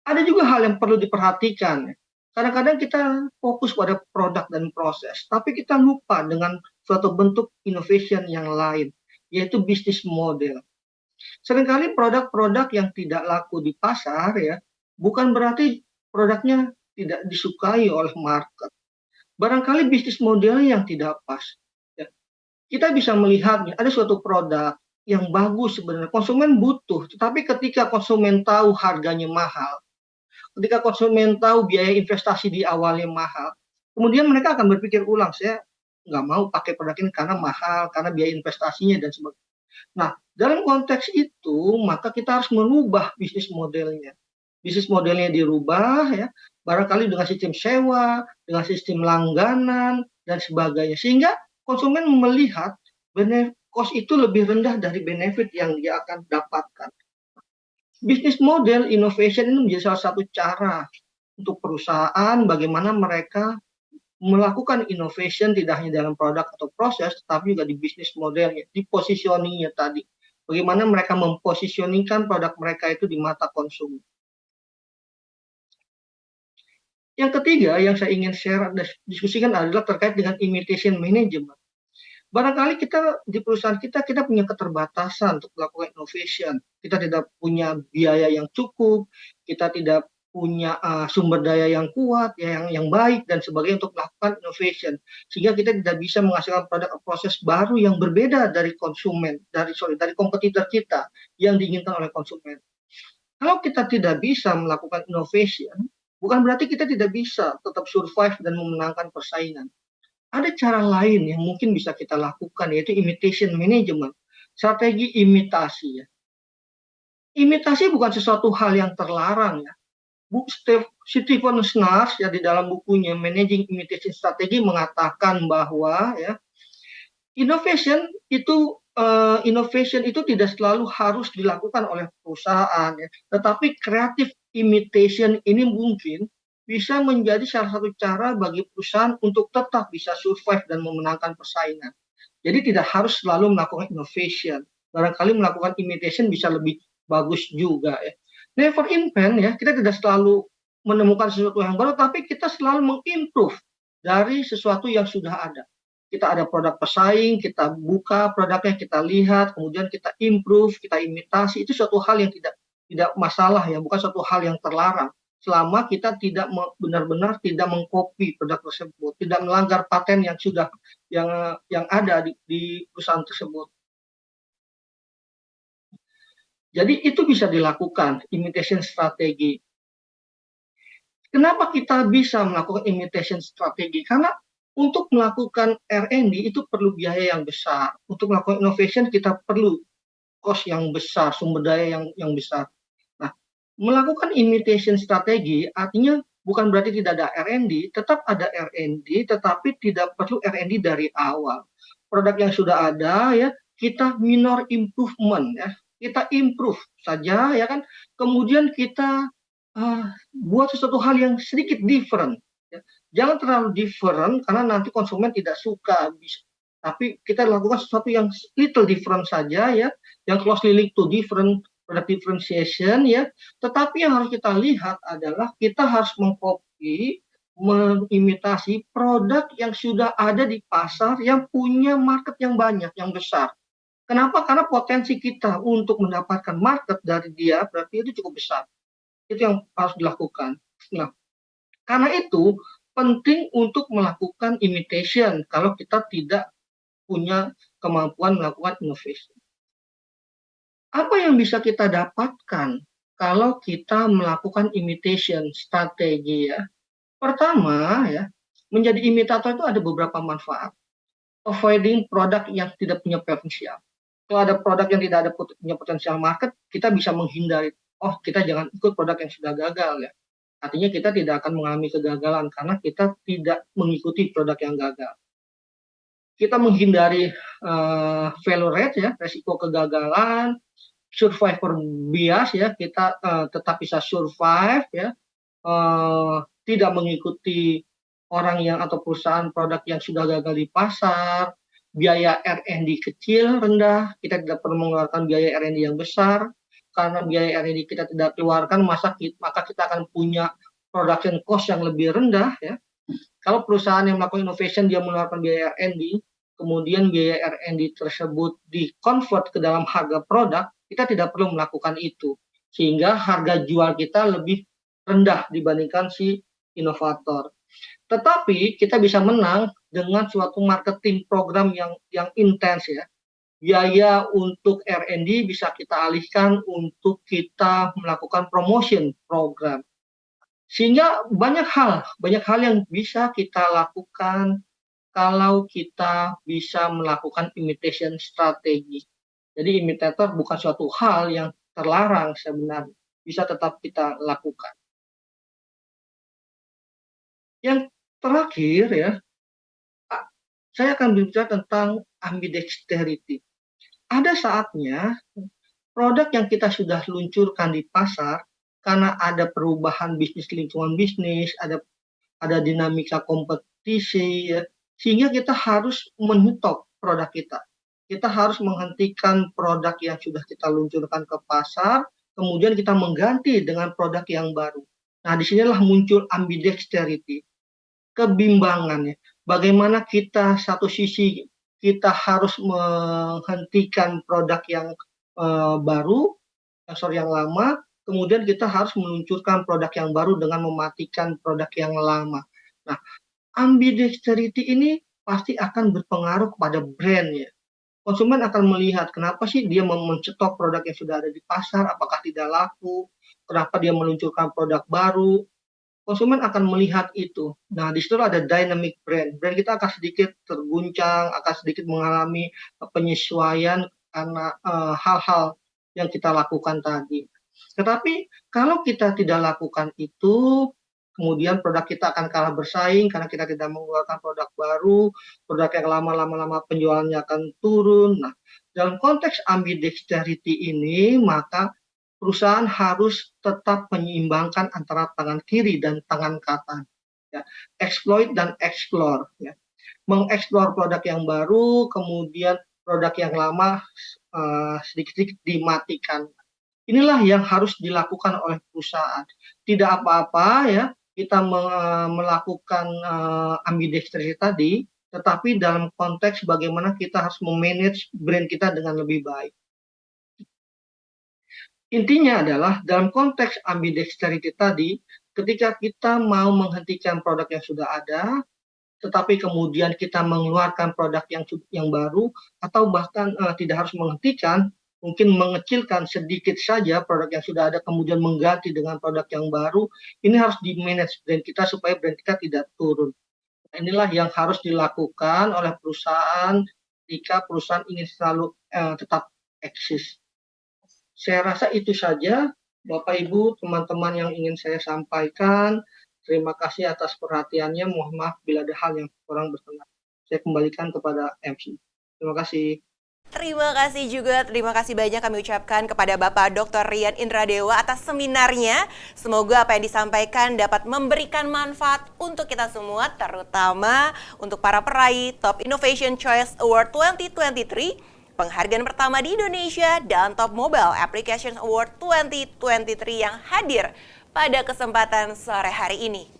Ada juga hal yang perlu diperhatikan. Kadang-kadang kita fokus pada produk dan proses, tapi kita lupa dengan suatu bentuk innovation yang lain, yaitu bisnis model. Seringkali produk-produk yang tidak laku di pasar ya, bukan berarti produknya tidak disukai oleh market. Barangkali bisnis modelnya yang tidak pas. Ya. Kita bisa melihat ada suatu produk yang bagus sebenarnya, konsumen butuh, tetapi ketika konsumen tahu harganya mahal, ketika konsumen tahu biaya investasi di awalnya mahal, kemudian mereka akan berpikir ulang, saya nggak mau pakai produk ini karena mahal, karena biaya investasinya dan sebagainya. Nah, dalam konteks itu, maka kita harus merubah bisnis modelnya. Bisnis modelnya dirubah, ya, barangkali dengan sistem sewa, dengan sistem langganan, dan sebagainya. Sehingga konsumen melihat cost itu lebih rendah dari benefit yang dia akan dapatkan. Bisnis model innovation ini menjadi salah satu cara untuk perusahaan bagaimana mereka melakukan innovation tidak hanya dalam produk atau proses, tetapi juga di bisnis modelnya, di positioningnya tadi. Bagaimana mereka mempositioningkan produk mereka itu di mata konsumen. Yang ketiga yang saya ingin share dan diskusikan adalah terkait dengan imitation management. Barangkali kita di perusahaan kita punya keterbatasan untuk melakukan innovation. Kita tidak punya biaya yang cukup, kita tidak punya sumber daya yang kuat, yang baik dan sebagainya untuk melakukan innovation. Sehingga kita tidak bisa menghasilkan produk atau proses baru yang berbeda dari konsumen, dari kompetitor kita yang diinginkan oleh konsumen. Kalau kita tidak bisa melakukan innovation, bukan berarti kita tidak bisa tetap survive dan memenangkan persaingan. Ada cara lain yang mungkin bisa kita lakukan, yaitu imitation management, strategi imitasi. Ya. Imitasi bukan sesuatu hal yang terlarang. Ya. Stephen Snars ya di dalam bukunya Managing Imitation Strategy mengatakan bahwa ya innovation itu tidak selalu harus dilakukan oleh perusahaan, ya. Tetapi creative imitation ini mungkin bisa menjadi salah satu cara bagi perusahaan untuk tetap bisa survive dan memenangkan persaingan. Jadi tidak harus selalu melakukan innovation. Barangkali melakukan imitation bisa lebih bagus juga ya. Never invent ya, kita tidak selalu menemukan sesuatu yang baru, tapi kita selalu mengimprove dari sesuatu yang sudah ada. Kita ada produk pesaing, kita buka produknya, kita lihat, kemudian kita improve, kita imitasi. Itu suatu hal yang tidak masalah ya, bukan suatu hal yang terlarang. Selama kita tidak benar-benar tidak mengcopy produk tersebut, tidak melanggar paten yang sudah yang ada di perusahaan tersebut. Jadi itu bisa dilakukan imitation strategi. Kenapa kita bisa melakukan imitation strategi? Karena untuk melakukan R&D itu perlu biaya yang besar. Untuk melakukan innovation kita perlu cost yang besar, sumber daya yang besar. Melakukan imitation strategi artinya bukan berarti tidak ada R&D, tetap ada R&D, tetapi tidak perlu R&D dari awal. Produk yang sudah ada ya kita minor improvement ya, kita improve saja ya kan. Kemudian kita buat sesuatu hal yang sedikit different. Ya. Jangan terlalu different karena nanti konsumen tidak suka. Tapi kita lakukan sesuatu yang little different saja ya, yang closely linked to different product differentiation ya, tetapi yang harus kita lihat adalah kita harus mengcopy, mengimitasi produk yang sudah ada di pasar yang punya market yang banyak, yang besar. Kenapa? Karena potensi kita untuk mendapatkan market dari dia berarti itu cukup besar. Itu yang harus dilakukan. Nah, karena itu penting untuk melakukan imitation kalau kita tidak punya kemampuan melakukan innovation. Apa yang bisa kita dapatkan kalau kita melakukan imitation strategi ya? Pertama ya, menjadi imitator itu ada beberapa manfaat. Avoiding produk yang tidak punya potensial. Kalau ada produk yang tidak ada punya potensial market, kita bisa menghindari. Oh, kita jangan ikut produk yang sudah gagal ya. Artinya kita tidak akan mengalami kegagalan karena kita tidak mengikuti produk yang gagal. Kita menghindari failure rate ya, resiko kegagalan, survivor bias ya, kita tetap bisa survive ya, tidak mengikuti orang yang atau perusahaan produk yang sudah gagal di pasar, biaya R&D kecil, rendah, kita tidak perlu mengeluarkan biaya R&D yang besar, karena biaya R&D kita tidak keluarkan, maka kita akan punya production cost yang lebih rendah ya. Kalau perusahaan yang melakukan innovation dia mengeluarkan biaya R&D, kemudian biaya R&D tersebut di-convert ke dalam harga produk, kita tidak perlu melakukan itu. Sehingga harga jual kita lebih rendah dibandingkan si inovator. Tetapi kita bisa menang dengan suatu marketing program yang intens ya. Biaya untuk R&D bisa kita alihkan untuk kita melakukan promotion program. Sehingga banyak hal yang bisa kita lakukan kalau kita bisa melakukan imitation strategi. Jadi imitator bukan suatu hal yang terlarang sebenarnya, bisa tetap kita lakukan. Yang terakhir ya, saya akan berbicara tentang ambidexterity. Ada saatnya produk yang kita sudah luncurkan di pasar karena ada perubahan lingkungan bisnis, ada dinamika kompetisi ya, sehingga kita harus menyetop produk kita. Kita harus menghentikan produk yang sudah kita luncurkan ke pasar, kemudian kita mengganti dengan produk yang baru. Nah, disinilah muncul ambidexterity, kebimbangannya. Bagaimana kita satu sisi kita harus menghentikan produk yang baru, yang lama, kemudian kita harus meluncurkan produk yang baru dengan mematikan produk yang lama. Nah, ambidexterity ini pasti akan berpengaruh kepada brand ya. Konsumen akan melihat kenapa sih dia mencetok produk yang sudah ada di pasar, apakah tidak laku, kenapa dia meluncurkan produk baru. Konsumen akan melihat itu. Nah, di situ ada dynamic brand. Brand kita akan sedikit terguncang, akan sedikit mengalami penyesuaian karena hal-hal yang kita lakukan tadi. Tetapi kalau kita tidak lakukan itu, kemudian produk kita akan kalah bersaing karena kita tidak mengeluarkan produk baru, produk yang lama-lama penjualannya akan turun. Nah, dalam konteks ambidexterity ini, maka perusahaan harus tetap menyeimbangkan antara tangan kiri dan tangan kanan. Ya. Exploit dan explore. Ya. Mengeksplor produk yang baru, kemudian produk yang lama sedikit-sedikit dimatikan. Inilah yang harus dilakukan oleh perusahaan. Tidak apa-apa ya kita melakukan ambidexterity tadi, tetapi dalam konteks bagaimana kita harus memanage brand kita dengan lebih baik. Intinya adalah dalam konteks ambidexterity tadi, ketika kita mau menghentikan produk yang sudah ada, tetapi kemudian kita mengeluarkan produk yang baru, atau bahkan tidak harus menghentikan, mungkin mengecilkan sedikit saja produk yang sudah ada, kemudian mengganti dengan produk yang baru, ini harus di-manage brand kita supaya brand kita tidak turun. Inilah yang harus dilakukan oleh perusahaan jika perusahaan ingin selalu tetap eksis. Saya rasa itu saja, Bapak Ibu, teman-teman yang ingin saya sampaikan. Terima kasih atas perhatiannya. Mohon maaf bila ada hal yang kurang berkenan. Saya kembalikan kepada MC. Terima kasih.
Terima kasih banyak kami ucapkan kepada Bapak Dr. Rian Indradewa atas seminarnya. Semoga apa yang disampaikan dapat memberikan manfaat untuk kita semua, terutama untuk para peraih Top Innovation Choice Award 2023, penghargaan pertama di Indonesia, dan Top Mobile Application Award 2023 yang hadir pada kesempatan sore hari ini.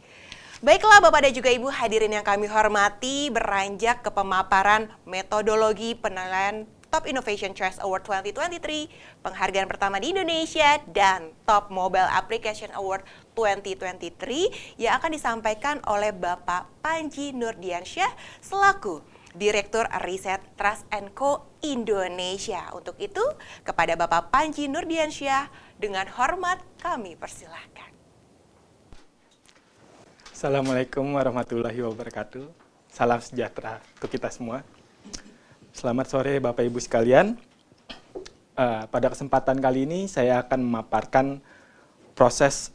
Baiklah Bapak dan juga Ibu hadirin yang kami hormati, beranjak ke pemaparan metodologi penilaian Top Innovation Choice Award 2023, penghargaan pertama di Indonesia, dan Top Mobile Application Award 2023 yang akan disampaikan oleh Bapak Panji Nurdiansyah selaku Direktur Riset Trust & Co Indonesia. Untuk itu, kepada Bapak Panji Nurdiansyah, dengan hormat kami persilahkan.
Assalamualaikum warahmatullahi wabarakatuh. Salam sejahtera untuk kita semua. Selamat sore Bapak Ibu sekalian. Pada kesempatan kali ini saya akan memaparkan proses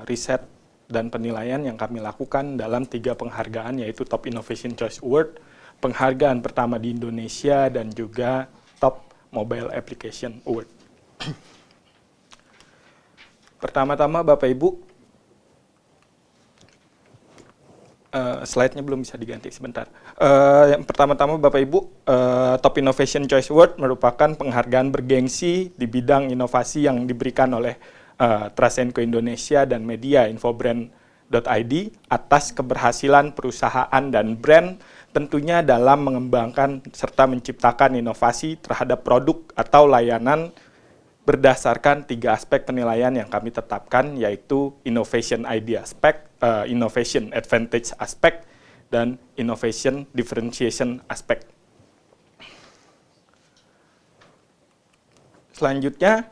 riset dan penilaian yang kami lakukan dalam 3 penghargaan, yaitu Top Innovation Choice Award, penghargaan pertama di Indonesia, dan juga Top Mobile Application Award. Pertama-tama Bapak Ibu, slide-nya belum bisa diganti sebentar. Yang pertama-tama Bapak Ibu, Top Innovation Choice Award merupakan penghargaan bergengsi di bidang inovasi yang diberikan oleh Trasenko Indonesia dan media Infobrand.id atas keberhasilan perusahaan dan brand tentunya dalam mengembangkan serta menciptakan inovasi terhadap produk atau layanan berdasarkan 3 aspek penilaian yang kami tetapkan, yaitu Innovation ID Aspect, Innovation Advantage Aspect, dan Innovation Differentiation Aspect. Selanjutnya,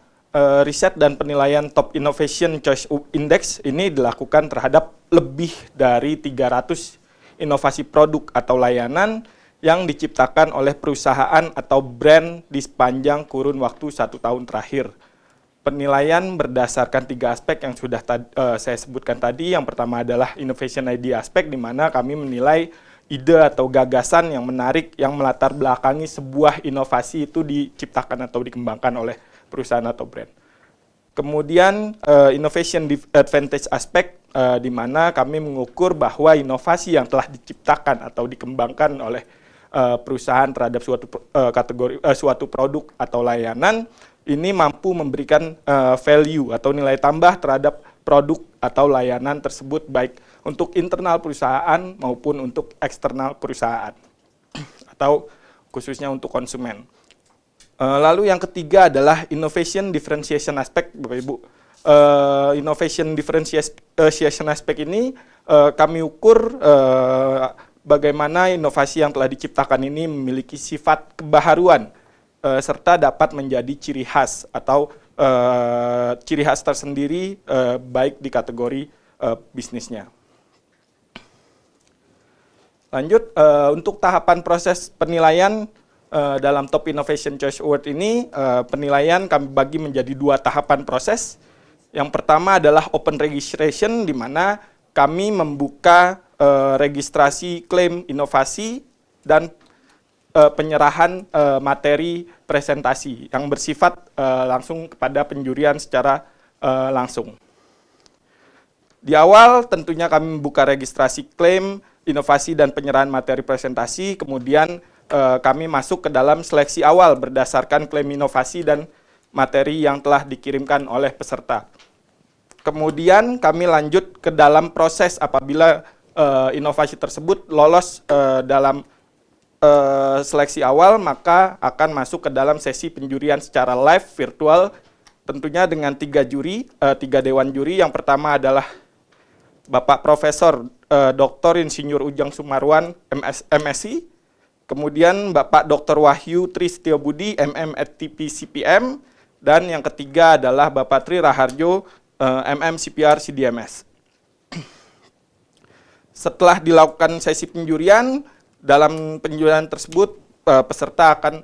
riset dan penilaian Top Innovation Choice Index ini dilakukan terhadap lebih dari 300 inovasi produk atau layanan yang diciptakan oleh perusahaan atau brand di sepanjang kurun waktu 1 tahun terakhir. Penilaian berdasarkan 3 aspek yang sudah saya sebutkan tadi. Yang pertama adalah Innovation ID Aspect, di mana kami menilai ide atau gagasan yang menarik yang melatar belakangi sebuah inovasi itu diciptakan atau dikembangkan oleh perusahaan atau brand. Kemudian Innovation Advantage Aspect, di mana kami mengukur bahwa inovasi yang telah diciptakan atau dikembangkan oleh perusahaan terhadap suatu produk atau layanan ini mampu memberikan value atau nilai tambah terhadap produk atau layanan tersebut, baik untuk internal perusahaan maupun untuk eksternal perusahaan atau khususnya untuk konsumen. Lalu yang ketiga adalah Innovation Differentiation Aspect, Bapak Ibu. Innovation Differentiation Aspect ini kami ukur bagaimana inovasi yang telah diciptakan ini memiliki sifat kebaharuan serta dapat menjadi ciri khas atau ciri khas tersendiri baik di kategori bisnisnya. Lanjut, untuk tahapan proses penilaian dalam Top Innovation Choice Award ini, penilaian kami bagi menjadi 2 tahapan proses. Yang pertama adalah Open Registration, di mana kami membuka registrasi klaim inovasi dan penyerahan materi presentasi yang bersifat langsung kepada penjurian secara langsung. Di awal tentunya kami membuka registrasi klaim, inovasi, dan penyerahan materi presentasi, kemudian kami masuk ke dalam seleksi awal berdasarkan klaim inovasi dan materi yang telah dikirimkan oleh peserta. Kemudian kami lanjut ke dalam proses apabila inovasi tersebut lolos dalam seleksi awal, maka akan masuk ke dalam sesi penjurian secara live virtual, tentunya dengan 3 dewan juri. Yang pertama adalah Bapak Profesor Dr. Insinyur Ujang Sumarwan, MSI, kemudian Bapak Dr. Wahyu Tri Setiobudi, MM@TP CPM, dan yang ketiga adalah Bapak Tri Raharjo, MM CPR CDMS. Setelah dilakukan sesi penjurian, dalam penjurian tersebut peserta akan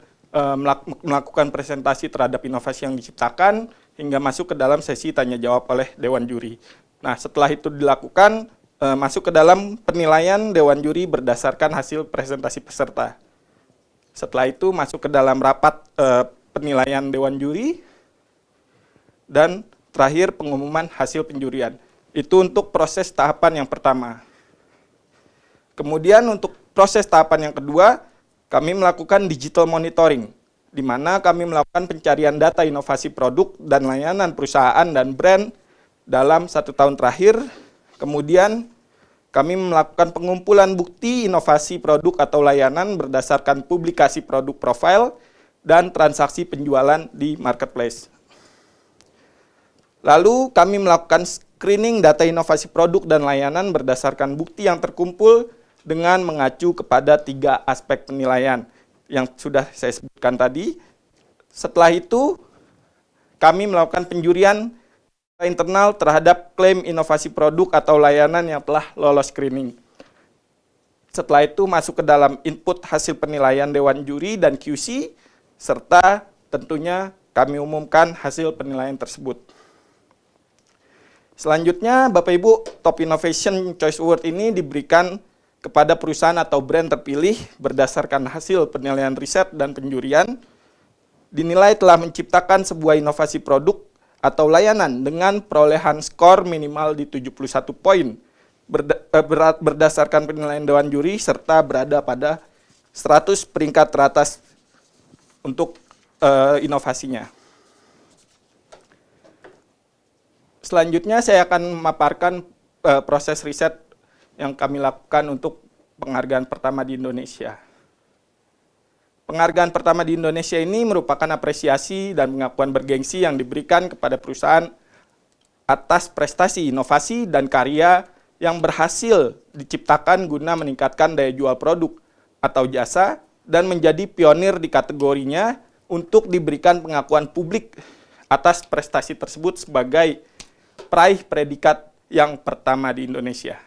melakukan presentasi terhadap inovasi yang diciptakan hingga masuk ke dalam sesi tanya jawab oleh dewan juri. Nah, setelah itu dilakukan, masuk ke dalam penilaian dewan juri berdasarkan hasil presentasi peserta. Setelah itu masuk ke dalam rapat penilaian dewan juri, dan terakhir pengumuman hasil penjurian. Itu untuk proses tahapan yang pertama. Kemudian untuk proses tahapan yang kedua, kami melakukan digital monitoring, di mana kami melakukan pencarian data inovasi produk dan layanan perusahaan dan brand dalam 1 tahun terakhir. Kemudian kami melakukan pengumpulan bukti inovasi produk atau layanan berdasarkan publikasi produk profile dan transaksi penjualan di marketplace. Lalu kami melakukan screening data inovasi produk dan layanan berdasarkan bukti yang terkumpul dengan mengacu kepada 3 aspek penilaian yang sudah saya sebutkan tadi. Setelah itu, kami melakukan penjurian internal terhadap klaim inovasi produk atau layanan yang telah lolos screening. Setelah itu masuk ke dalam input hasil penilaian dewan juri dan QC, serta tentunya kami umumkan hasil penilaian tersebut. Selanjutnya, Bapak Ibu, Top Innovation Choice Award ini diberikan kepada perusahaan atau brand terpilih berdasarkan hasil penilaian riset dan penjurian, dinilai telah menciptakan sebuah inovasi produk atau layanan dengan perolehan skor minimal di 71 poin berdasarkan penilaian Dewan Juri serta berada pada 100 peringkat teratas untuk inovasinya. Selanjutnya saya akan memaparkan proses riset yang kami lakukan untuk penghargaan pertama di Indonesia. Penghargaan pertama di Indonesia ini merupakan apresiasi dan pengakuan bergengsi yang diberikan kepada perusahaan atas prestasi inovasi dan karya yang berhasil diciptakan guna meningkatkan daya jual produk atau jasa dan menjadi pionir di kategorinya untuk diberikan pengakuan publik atas prestasi tersebut sebagai peraih predikat yang pertama di Indonesia.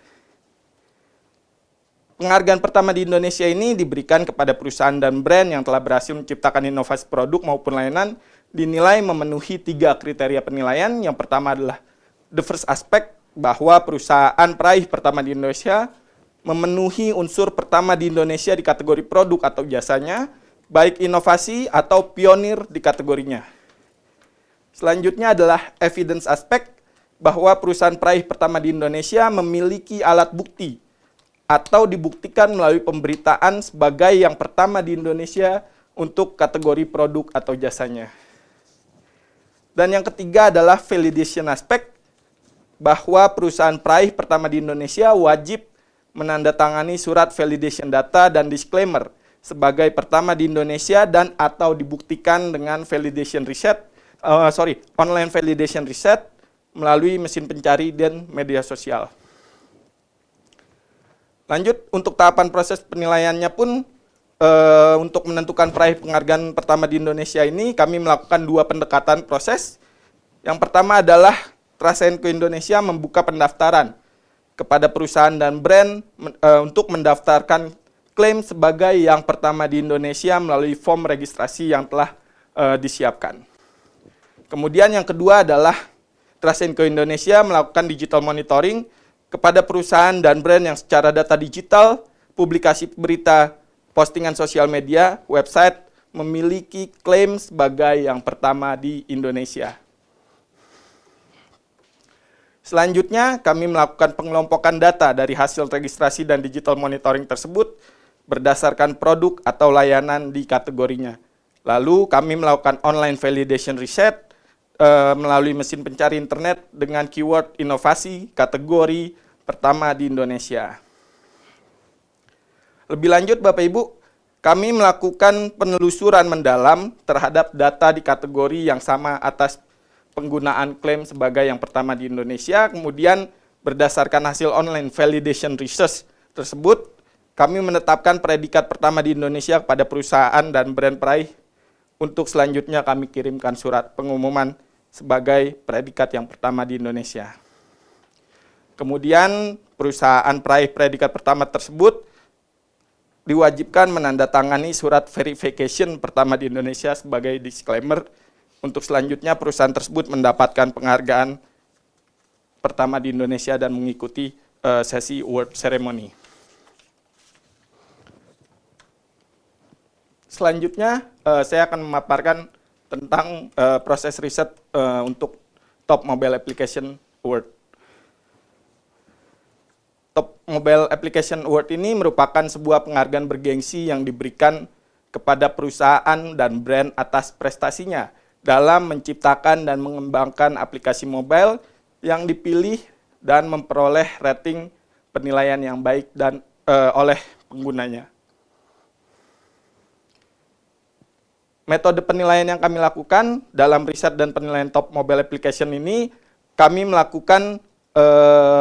Penghargaan pertama di Indonesia ini diberikan kepada perusahaan dan brand yang telah berhasil menciptakan inovasi produk maupun layanan dinilai memenuhi 3 kriteria penilaian. Yang pertama adalah the first aspect, bahwa perusahaan peraih pertama di Indonesia memenuhi unsur pertama di Indonesia di kategori produk atau jasanya, baik inovasi atau pionir di kategorinya. Selanjutnya adalah evidence aspect, bahwa perusahaan peraih pertama di Indonesia memiliki alat bukti atau dibuktikan melalui pemberitaan sebagai yang pertama di Indonesia untuk kategori produk atau jasanya. Dan yang ketiga adalah validation aspect, bahwa perusahaan peraih pertama di Indonesia wajib menandatangani surat validation data dan disclaimer sebagai pertama di Indonesia dan atau dibuktikan dengan validation online validation reset melalui mesin pencari dan media sosial. Lanjut, untuk tahapan proses penilaiannya pun untuk menentukan peraih penghargaan pertama di Indonesia ini kami melakukan 2 pendekatan proses. Yang pertama adalah Trasenko Indonesia membuka pendaftaran kepada perusahaan dan brand untuk mendaftarkan klaim sebagai yang pertama di Indonesia melalui form registrasi yang telah disiapkan. Kemudian yang kedua adalah Trasenko Indonesia melakukan digital monitoring kepada perusahaan dan brand yang secara data digital, publikasi berita, postingan sosial media, website, memiliki klaim sebagai yang pertama di Indonesia. Selanjutnya, kami melakukan pengelompokan data dari hasil registrasi dan digital monitoring tersebut berdasarkan produk atau layanan di kategorinya. Lalu, kami melakukan online validation reset melalui mesin pencari internet dengan keyword inovasi kategori pertama di Indonesia. Lebih lanjut, Bapak Ibu, kami melakukan penelusuran mendalam terhadap data di kategori yang sama atas penggunaan klaim sebagai yang pertama di Indonesia. Kemudian berdasarkan hasil online validation research tersebut, kami menetapkan predikat pertama di Indonesia kepada perusahaan dan brand peraih. Untuk selanjutnya kami kirimkan surat pengumuman sebagai predikat yang pertama di Indonesia. Kemudian perusahaan peraih predikat pertama tersebut diwajibkan menandatangani surat verification pertama di Indonesia sebagai disclaimer. Untuk selanjutnya perusahaan tersebut mendapatkan penghargaan pertama di Indonesia dan mengikuti sesi award ceremony. Selanjutnya saya akan memaparkan tentang proses riset untuk Top Mobile Application Award. Top Mobile Application Award ini merupakan sebuah penghargaan bergengsi yang diberikan kepada perusahaan dan brand atas prestasinya dalam menciptakan dan mengembangkan aplikasi mobile yang dipilih dan memperoleh rating penilaian yang baik dan oleh penggunanya. Metode penilaian yang kami lakukan dalam riset dan penilaian Top Mobile Application ini, kami melakukan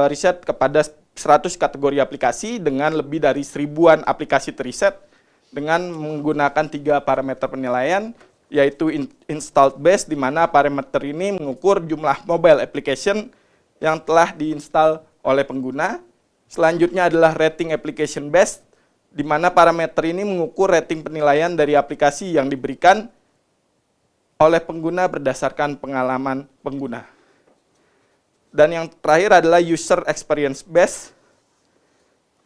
riset kepada 100 kategori aplikasi dengan lebih dari 1000-an aplikasi teriset dengan menggunakan 3 parameter penilaian, yaitu installed base, di mana parameter ini mengukur jumlah mobile application yang telah diinstal oleh pengguna. Selanjutnya adalah rating application base, di mana parameter ini mengukur rating penilaian dari aplikasi yang diberikan. oleh pengguna berdasarkan pengalaman pengguna. Dan yang terakhir adalah user experience based.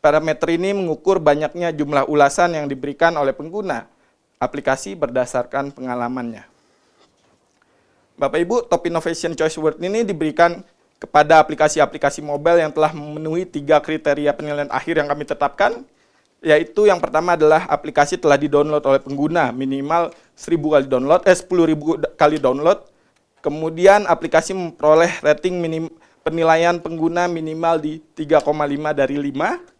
Parameter ini mengukur banyaknya jumlah ulasan yang diberikan oleh pengguna aplikasi berdasarkan pengalamannya. Bapak Ibu, Top Innovation Choice Award ini diberikan kepada aplikasi-aplikasi mobile yang telah memenuhi 3 kriteria penilaian akhir yang kami tetapkan, yaitu yang pertama adalah aplikasi telah di-download oleh pengguna minimal 10.000 kali download. Kemudian aplikasi memperoleh rating penilaian pengguna minimal di 3,5 dari 5.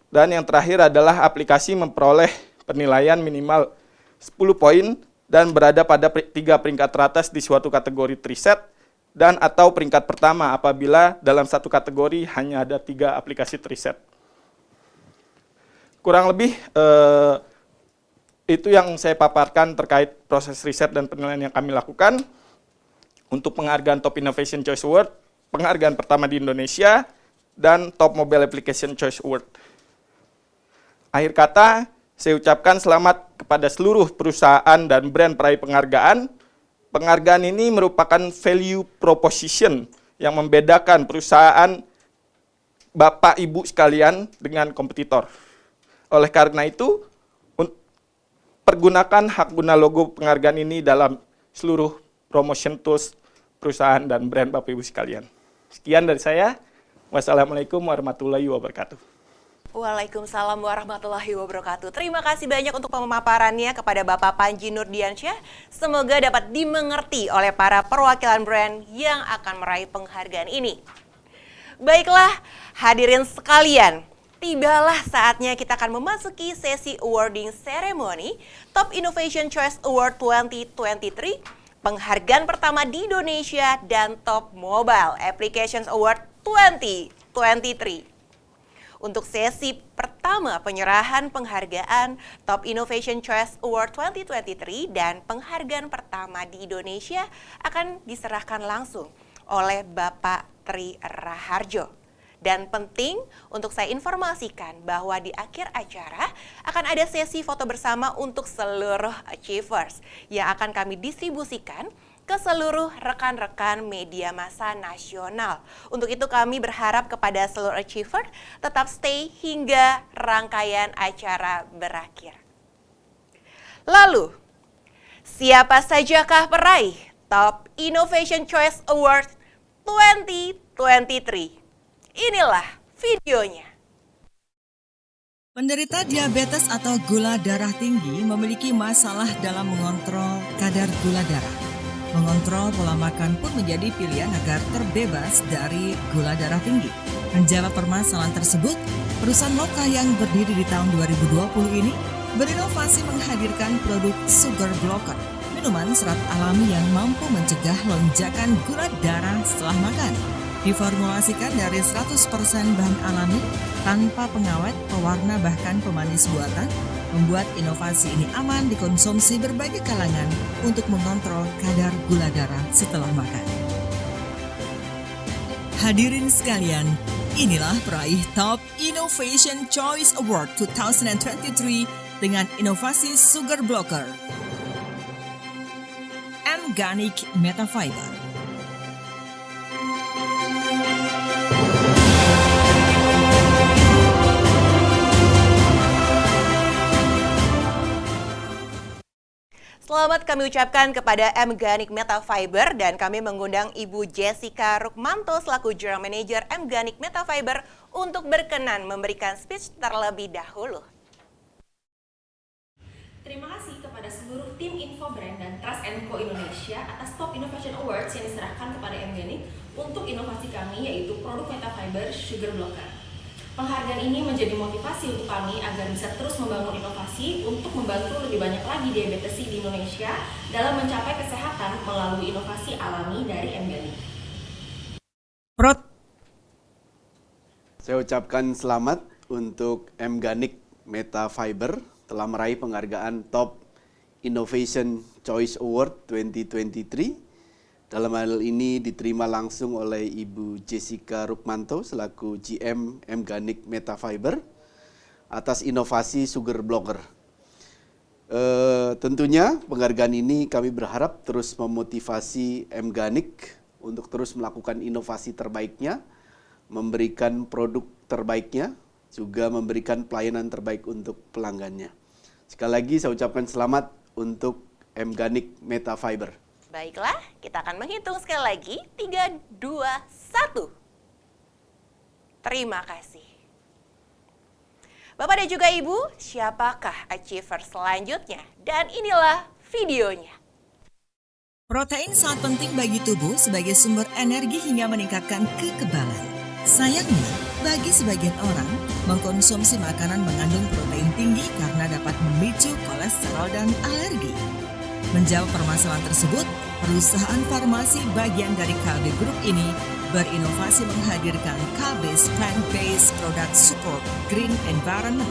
Dan yang terakhir adalah aplikasi memperoleh penilaian minimal 10 poin dan berada pada 3 peringkat teratas di suatu kategori triset dan atau peringkat pertama apabila dalam satu kategori hanya ada 3 aplikasi triset. Kurang lebih itu yang saya paparkan terkait proses riset dan penilaian yang kami lakukan untuk penghargaan Top Innovation Choice Award, penghargaan pertama di Indonesia, dan Top Mobile Application Choice Award. Akhir kata, saya ucapkan selamat kepada seluruh perusahaan dan brand peraih penghargaan. Penghargaan ini merupakan value proposition yang membedakan perusahaan Bapak Ibu sekalian dengan kompetitor. Oleh karena itu, pergunakan hak guna logo penghargaan ini dalam seluruh promotion tools perusahaan dan brand Bapak Ibu sekalian. Sekian dari saya. Wassalamualaikum warahmatullahi wabarakatuh.
Waalaikumsalam warahmatullahi wabarakatuh. Terima kasih banyak untuk pemaparannya kepada Bapak Panji Nurdiansyah. Semoga dapat dimengerti oleh para perwakilan brand yang akan meraih penghargaan ini. Baiklah, hadirin sekalian, tibalah saatnya kita akan memasuki sesi awarding ceremony Top Innovation Choice Award 2023, penghargaan pertama di Indonesia, dan Top Mobile Applications Award 2023. Untuk sesi pertama penyerahan penghargaan Top Innovation Choice Award 2023 dan penghargaan pertama di Indonesia akan diserahkan langsung oleh Bapak Tri Raharjo. Dan penting untuk saya informasikan bahwa di akhir acara akan ada sesi foto bersama untuk seluruh achievers yang akan kami distribusikan ke seluruh rekan-rekan media massa nasional. Untuk itu kami berharap kepada seluruh achiever tetap stay hingga rangkaian acara berakhir. Lalu, siapa sajakah peraih Top Innovation Choice Award 2023? Inilah videonya.
Penderita diabetes atau gula darah tinggi memiliki masalah dalam mengontrol kadar gula darah. Mengontrol pola makan pun menjadi pilihan agar terbebas dari gula darah tinggi. Menjawab permasalahan tersebut, perusahaan lokal yang berdiri di tahun 2020 ini berinovasi menghadirkan produk Sugar Blocker, minuman serat alami yang mampu mencegah lonjakan gula darah setelah makan. Diformulasikan dari 100% bahan alami, tanpa pengawet, pewarna bahkan pemanis buatan, membuat inovasi ini aman dikonsumsi berbagai kalangan untuk mengontrol kadar gula darah setelah makan. Hadirin sekalian, inilah peraih Top Innovation Choice Award 2023 dengan inovasi Sugar Blocker. M-Organic Metafiber.
Selamat kami ucapkan kepada M-Organic Metafiber dan kami mengundang Ibu Jessica Rukmanto selaku General Manager M-Organic Metafiber untuk berkenan memberikan speech terlebih dahulu.
Terima kasih kepada seluruh tim Infobrand dan Trust & Co Indonesia atas Top Innovation Awards yang diserahkan kepada M-Organic untuk inovasi kami yaitu produk Metafiber Sugar Blocker. Penghargaan ini menjadi motivasi untuk kami agar bisa terus membangun inovasi untuk membantu lebih banyak lagi diabetes di Indonesia dalam mencapai kesehatan melalui inovasi alami dari M-Organic.
Saya ucapkan selamat untuk M-Organic Metafiber telah meraih penghargaan Top Innovation Choice Award 2023. Dalam hal ini diterima langsung oleh Ibu Jessica Rukmanto selaku GM M-Organic Metafiber atas inovasi Sugar Blocker. Tentunya penghargaan ini kami berharap terus memotivasi Mganik untuk terus melakukan inovasi terbaiknya, memberikan produk terbaiknya, juga memberikan pelayanan terbaik untuk pelanggannya. Sekali lagi saya ucapkan selamat untuk Mganik Meta Fiber.
Baiklah, kita akan menghitung sekali lagi. 3, 2, 1. Terima kasih. Bapak dan juga Ibu, siapakah achiever selanjutnya? Dan inilah videonya.
Protein sangat penting bagi tubuh sebagai sumber energi hingga meningkatkan kekebalan. Sayangnya, bagi sebagian orang, mengkonsumsi makanan mengandung protein tinggi karena dapat memicu kolesterol dan alergi. Menjawab permasalahan tersebut, perusahaan farmasi bagian dari Kalbe Group ini berinovasi menghadirkan Kalbe's Plant-Based Product Support Green Environment,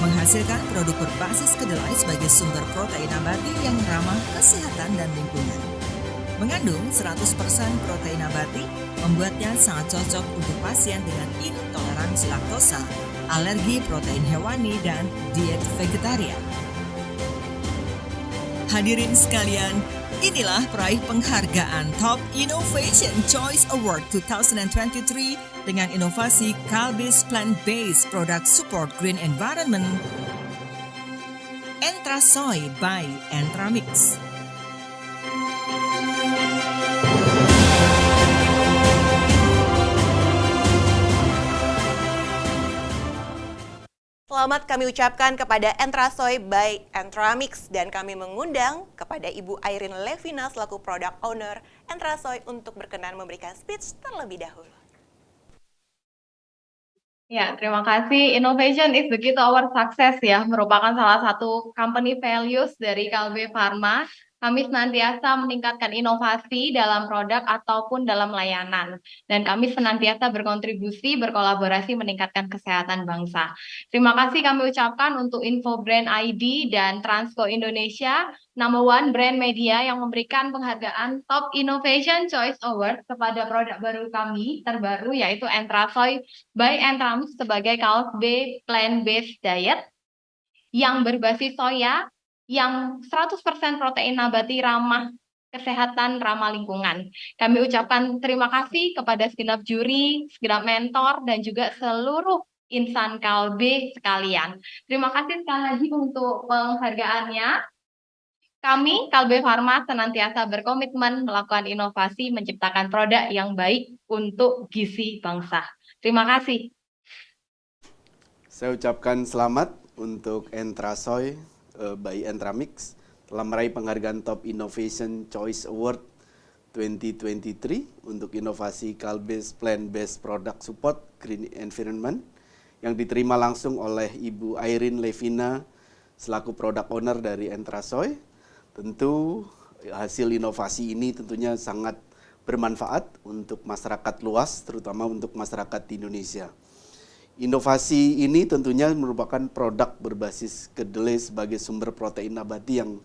menghasilkan produk berbasis kedelai sebagai sumber protein nabati yang ramah kesehatan dan lingkungan. Mengandung 100% protein nabati, membuatnya sangat cocok untuk pasien dengan intoleransi laktosa, alergi protein hewani, dan diet vegetarian. Hadirin sekalian, inilah peraih penghargaan Top Innovation Choice Award 2023 dengan inovasi Kalbe's Plant-Based Product Support Green Environment, Entrasoy by Entramix.
Selamat kami ucapkan kepada Entrasoy by Entramix dan kami mengundang kepada Ibu Irene Levina selaku Product Owner Entrasoy untuk berkenan memberikan speech terlebih dahulu.
Ya, terima kasih. Innovation is the key to our success ya, merupakan salah satu company values dari Kalbe Pharma. Kami senantiasa meningkatkan inovasi dalam produk ataupun dalam layanan. Dan kami senantiasa berkontribusi, berkolaborasi meningkatkan kesehatan bangsa. Terima kasih kami ucapkan untuk Infobrand ID dan Transco Indonesia, number one brand media yang memberikan penghargaan Top Innovation Choice Award kepada produk baru kami terbaru yaitu Entrasoy by Entramix sebagai Kalbe Plant-Based Diet yang berbasis soya, yang 100% protein nabati ramah kesehatan, ramah lingkungan. Kami ucapkan terima kasih kepada segenap juri, segenap mentor, dan juga seluruh insan Kalbe sekalian. Terima kasih sekali lagi untuk penghargaannya. Kami, Kalbe Pharma, senantiasa berkomitmen melakukan inovasi, menciptakan produk yang baik untuk gizi bangsa. Terima kasih.
Saya ucapkan selamat untuk Entrasoy by Entramix telah meraih penghargaan Top Innovation Choice Award 2023 untuk inovasi Kalbe's Plant-Based Product Support Green Environment yang diterima langsung oleh Ibu Irene Levina selaku Product Owner dari Entrasoy. Tentu hasil inovasi ini tentunya sangat bermanfaat untuk masyarakat luas, terutama untuk masyarakat di Indonesia. Inovasi ini tentunya merupakan produk berbasis kedelai sebagai sumber protein nabati yang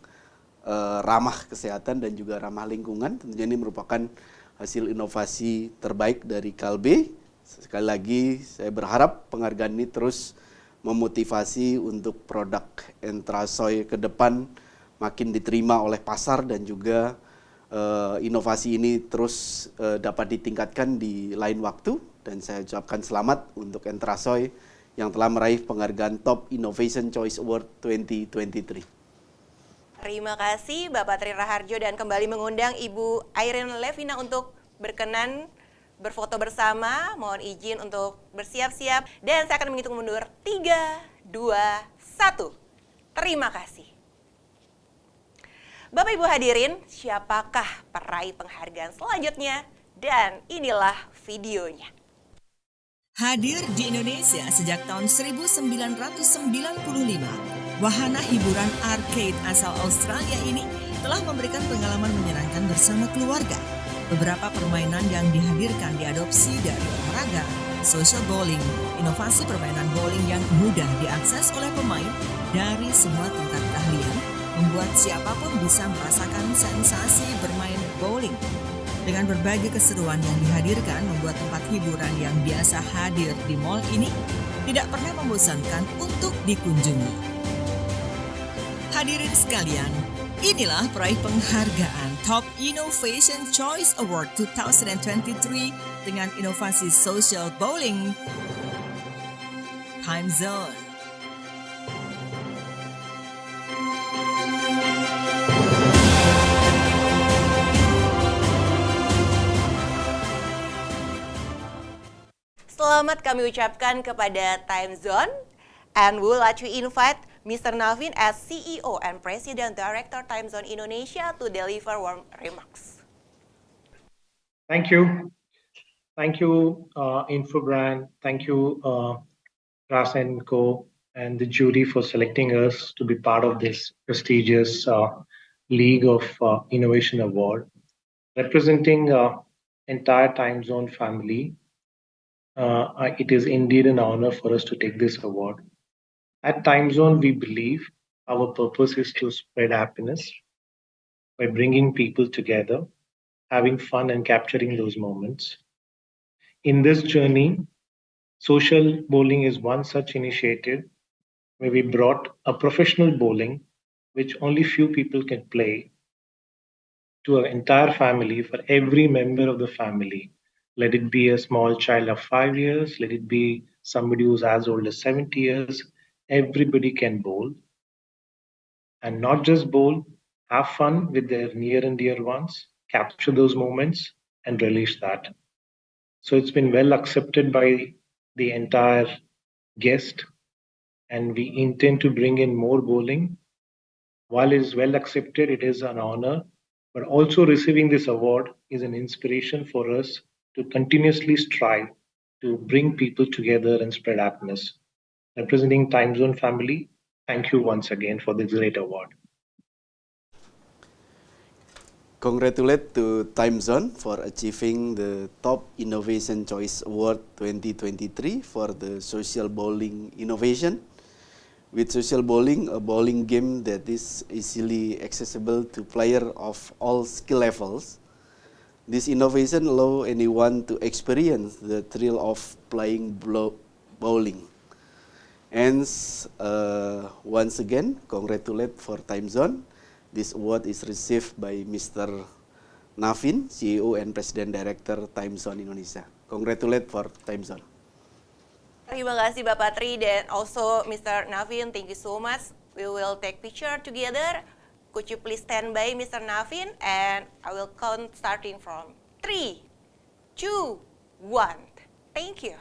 ramah kesehatan dan juga ramah lingkungan. Tentunya ini merupakan hasil inovasi terbaik dari Kalbe. Sekali lagi saya berharap penghargaan ini terus memotivasi untuk produk Entrasoy ke depan makin diterima oleh pasar dan juga inovasi ini terus dapat ditingkatkan di lain waktu. Dan saya ucapkan selamat untuk Entrasoy yang telah meraih penghargaan Top Innovation Choice Award 2023.
Terima kasih Bapak Tri Raharjo dan kembali mengundang Ibu Irene Levina untuk berkenan berfoto bersama. Mohon izin untuk bersiap-siap dan saya akan menghitung mundur 3, 2, 1. Terima kasih. Bapak Ibu hadirin, siapakah peraih penghargaan selanjutnya? Dan inilah videonya.
Hadir di Indonesia sejak tahun 1995, wahana hiburan arcade asal Australia ini telah memberikan pengalaman menyenangkan bersama keluarga. Beberapa permainan yang dihadirkan diadopsi dari olahraga, social bowling, inovasi permainan bowling yang mudah diakses oleh pemain dari semua tingkat keahlian, membuat siapapun bisa merasakan sensasi bermain bowling. Dengan berbagai keseruan yang dihadirkan, membuat tempat hiburan yang biasa hadir di mal ini tidak pernah membosankan untuk dikunjungi. Hadirin sekalian, inilah peraih penghargaan Top Innovation Choice Award 2023 dengan inovasi social bowling Time Zone.
Selamat kami ucapkan kepada Time Zone, and we would like to invite Mr. Navin as CEO and President Director Time Zone Indonesia to deliver warm remarks.
Thank you. Thank you, Infobrand. Thank you, Ras & Co. and the jury for selecting us to be part of this prestigious League of Innovation Award. Representing entire Time Zone family, it is indeed an honor for us to take this award. At Time Zone, we believe our purpose is to spread happiness by bringing people together, having fun and capturing those moments. In this journey, social bowling is one such initiative where we brought a professional bowling, which only few people can play, to an entire family, for every member of the family. Let it be a small child of 5 years, let it be somebody who's as old as 70 years, everybody can bowl. And not just bowl, have fun with their near and dear ones, capture those moments and relish that. So it's been well accepted by the entire guest, and we intend to bring in more bowling. While it is well accepted, it is an honor, but also receiving this award is an inspiration for us to continuously strive to bring people together and spread happiness. Representing Time Zone family, thank you once again for this great award.
Congratulate to Time Zone for achieving the Top Innovation Choice Award 2023 for the social bowling innovation. With social bowling, a bowling game that is easily accessible to players of all skill levels, this innovation allows anyone to experience the thrill of playing bowling. And once again, congratulate for Time Zone. This award is received by Mr. Navin, CEO and President Director Time Zone Indonesia. Congratulate for Time Zone.
Terima kasih Bapak Tri dan also Mr. Navin, thank you so much. We will take picture together. Could you please stand by Mr. Navin and I will count starting from 3, 2, 1. Thank you.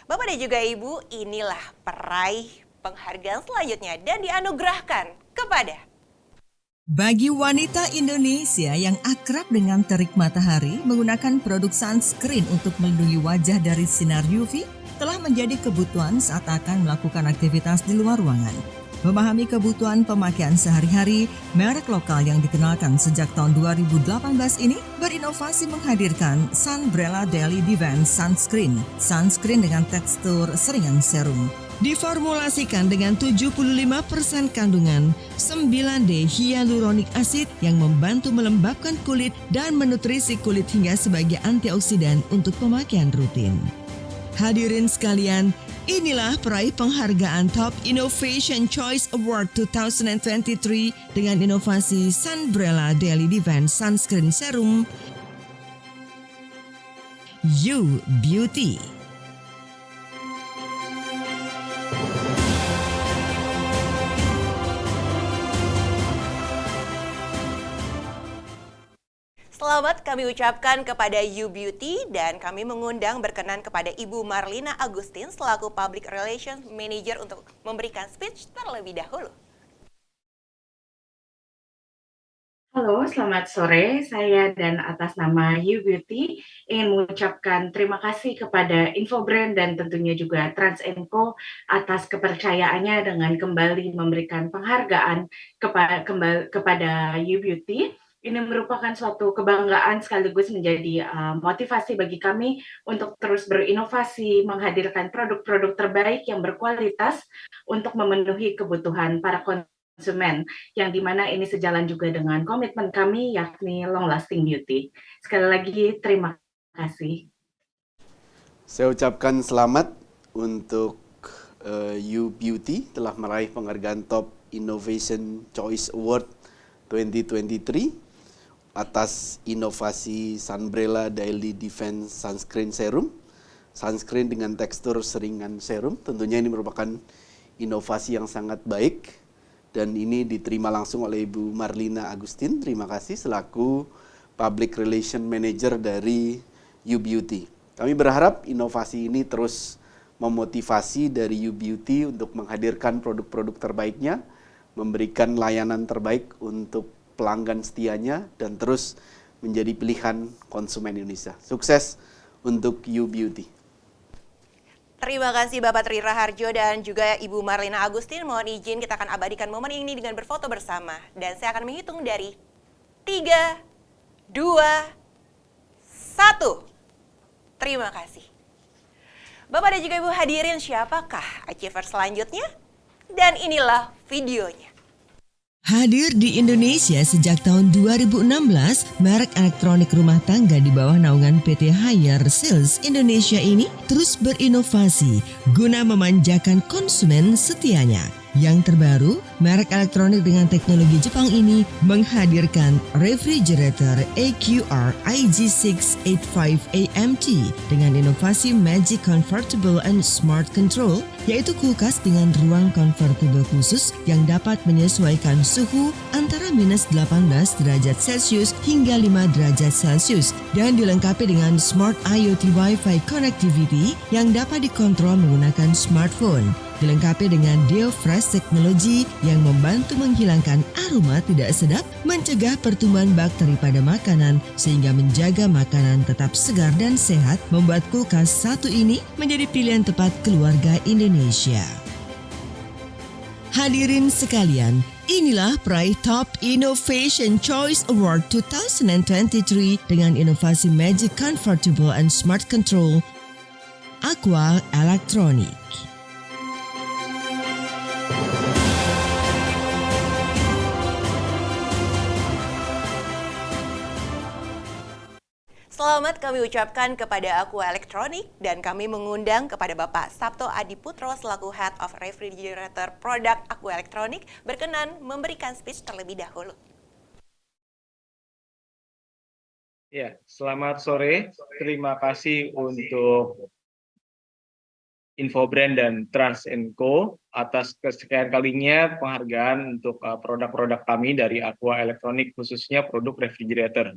Bapak dan juga Ibu, inilah peraih penghargaan selanjutnya dan dianugerahkan kepada
Bagi wanita Indonesia yang akrab dengan terik matahari, menggunakan produk sunscreen untuk melindungi wajah dari sinar UV telah menjadi kebutuhan saat akan melakukan aktivitas di luar ruangan. Memahami kebutuhan pemakaian sehari-hari, merek lokal yang dikenalkan sejak tahun 2018 ini berinovasi menghadirkan Sunbrella Daily Defense Sunscreen. Sunscreen dengan tekstur seringan serum. Diformulasikan dengan 75% kandungan 9D hyaluronic acid yang membantu melembabkan kulit dan menutrisi kulit hingga sebagai antioksidan untuk pemakaian rutin. Hadirin sekalian, inilah peraih penghargaan Top Innovation Choice Award 2023 dengan inovasi Sunbrella Daily Defense Sunscreen Serum You Beauty.
selamat kami ucapkan kepada You Beauty dan kami mengundang berkenan kepada Ibu Marlina Agustin selaku Public Relations Manager untuk memberikan speech terlebih dahulu.
Halo, selamat sore. Saya dan atas nama You Beauty ingin mengucapkan terima kasih kepada Infobrand dan tentunya juga Trans & Co atas kepercayaannya dengan kembali memberikan penghargaan kepada You Beauty. Ini merupakan suatu kebanggaan sekaligus menjadi motivasi bagi kami untuk terus berinovasi, menghadirkan produk-produk terbaik yang berkualitas untuk memenuhi kebutuhan para konsumen, yang dimana ini sejalan juga dengan komitmen kami yakni long lasting beauty. Sekali lagi terima kasih.
Saya ucapkan selamat untuk You Beauty telah meraih penghargaan Top Innovation Choice Award 2023 atas inovasi Sunbrella Daily Defense Sunscreen Serum. Sunscreen dengan tekstur seringan serum, tentunya ini merupakan inovasi yang sangat baik dan ini diterima langsung oleh Ibu Marlina Agustin. Terima kasih selaku Public Relation Manager dari U-Beauty. Kami berharap inovasi ini terus memotivasi dari U-Beauty untuk menghadirkan produk-produk terbaiknya, memberikan layanan terbaik untuk pelanggan setianya, dan terus menjadi pilihan konsumen Indonesia. Sukses untuk U-Beauty.
Terima kasih Bapak Tri Raharjo dan juga Ibu Marlina Agustin. Mohon izin kita akan abadikan momen ini dengan berfoto bersama. Dan saya akan menghitung dari 3, 2, 1. Terima kasih. Bapak dan juga Ibu hadirin, siapakah achiever selanjutnya? Dan inilah videonya.
Hadir di Indonesia sejak tahun 2016, merek elektronik rumah tangga di bawah naungan PT Haier Sales Indonesia ini terus berinovasi guna memanjakan konsumen setianya. Yang terbaru, merek elektronik dengan teknologi Jepang ini menghadirkan refrigerator AQR IG685 AMT dengan inovasi Magic Convertible and Smart Control, yaitu kulkas dengan ruang convertible khusus yang dapat menyesuaikan suhu antara minus 18 derajat Celcius hingga 5 derajat Celcius dan dilengkapi dengan Smart IoT Wi-Fi connectivity yang dapat dikontrol menggunakan smartphone. Dilengkapi dengan Deo Fresh Technology yang membantu menghilangkan aroma tidak sedap, mencegah pertumbuhan bakteri pada makanan sehingga menjaga makanan tetap segar dan sehat, membuat kulkas satu ini menjadi pilihan tepat keluarga Indonesia. Hadirin sekalian, inilah peraih Top Innovation Choice Award 2023 dengan inovasi Magic Convertible and Smart Control Aqua Electronic.
Selamat kami ucapkan kepada Aqua Electronic dan kami mengundang kepada Bapak Sabto Adiputro selaku Head of Refrigerator Product Aqua Electronic berkenan memberikan speech terlebih dahulu.
Ya, selamat sore. Terima kasih untuk Infobrand dan Trans & Co atas kesekian kalinya penghargaan untuk produk-produk kami dari Aqua Electronic, khususnya produk refrigerator.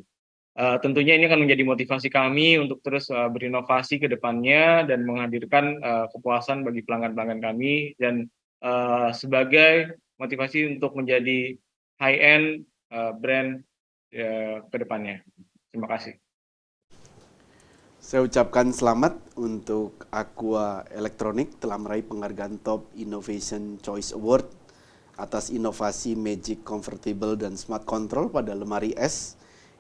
Tentunya ini akan menjadi motivasi kami untuk terus berinovasi ke depannya dan menghadirkan kepuasan bagi pelanggan-pelanggan kami dan sebagai motivasi untuk menjadi high-end brand ke depannya. Terima kasih.
Saya ucapkan selamat untuk Aqua Electronic telah meraih penghargaan Top Innovation Choice Award atas inovasi Magic Convertible dan Smart Control pada lemari S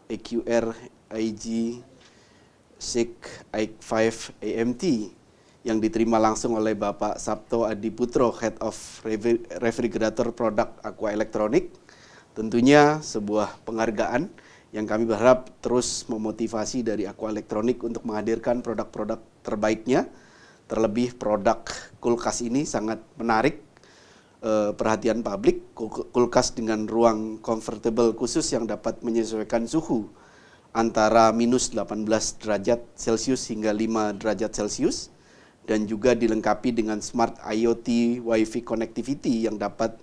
AQR IG685 AMT yang diterima langsung oleh Bapak Sabto Adiputro, Head of Refrigerator Product Aqua Electronic. Tentunya sebuah penghargaan yang kami berharap terus memotivasi dari Aqua Electronic untuk menghadirkan produk-produk terbaiknya. Terlebih produk kulkas ini sangat menarik perhatian publik, kulkas dengan ruang convertible khusus yang dapat menyesuaikan suhu antara minus 18 derajat Celcius hingga 5 derajat Celcius dan juga dilengkapi dengan Smart IoT Wi-Fi connectivity yang dapat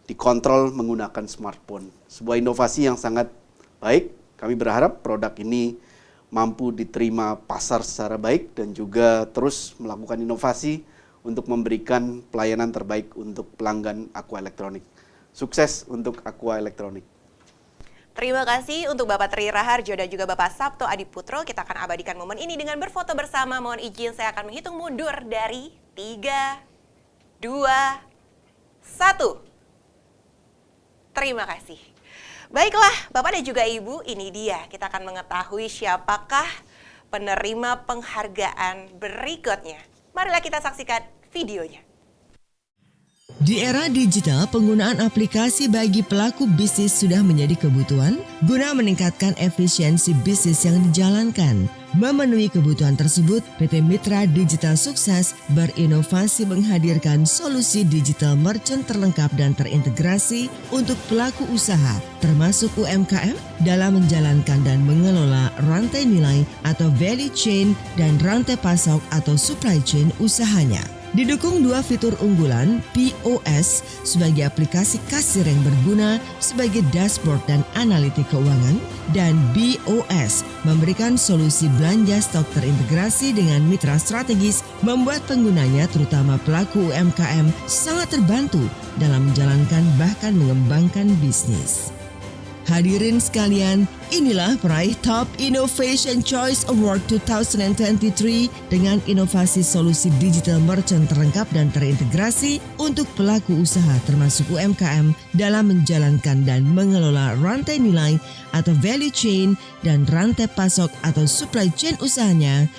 dikontrol menggunakan smartphone. Sebuah inovasi yang sangat baik. Kami berharap produk ini mampu diterima pasar secara baik dan juga terus melakukan inovasi untuk memberikan pelayanan terbaik untuk pelanggan Aqua Electronic. Sukses untuk Aqua Electronic.
Terima kasih untuk Bapak Tri Raharjo dan juga Bapak Sabto Adiputro. Kita akan abadikan momen ini dengan berfoto bersama. Mohon izin saya akan menghitung mundur dari 3, 2, 1. Terima kasih. Baiklah, Bapak dan juga Ibu, ini dia. Kita akan mengetahui siapakah penerima penghargaan berikutnya. Marilah kita saksikan videonya.
Di era digital, penggunaan aplikasi bagi pelaku bisnis sudah menjadi kebutuhan guna meningkatkan efisiensi bisnis yang dijalankan. Memenuhi kebutuhan tersebut, PT Mitra Digital Sukses berinovasi menghadirkan solusi digital merchant terlengkap dan terintegrasi untuk pelaku usaha, termasuk UMKM, dalam menjalankan dan mengelola rantai nilai atau value chain dan rantai pasok atau supply chain usahanya. Didukung 2 fitur unggulan, POS sebagai aplikasi kasir yang berguna sebagai dashboard dan analitik keuangan, dan BOS memberikan solusi belanja stok terintegrasi dengan mitra strategis, membuat penggunanya terutama pelaku UMKM sangat terbantu dalam menjalankan bahkan mengembangkan bisnis. Hadirin sekalian, inilah peraih Top Innovation Choice Award 2023 dengan inovasi solusi digital merchant terlengkap dan terintegrasi untuk pelaku usaha termasuk UMKM dalam menjalankan dan mengelola rantai nilai atau value chain dan rantai pasok atau supply chain usahanya.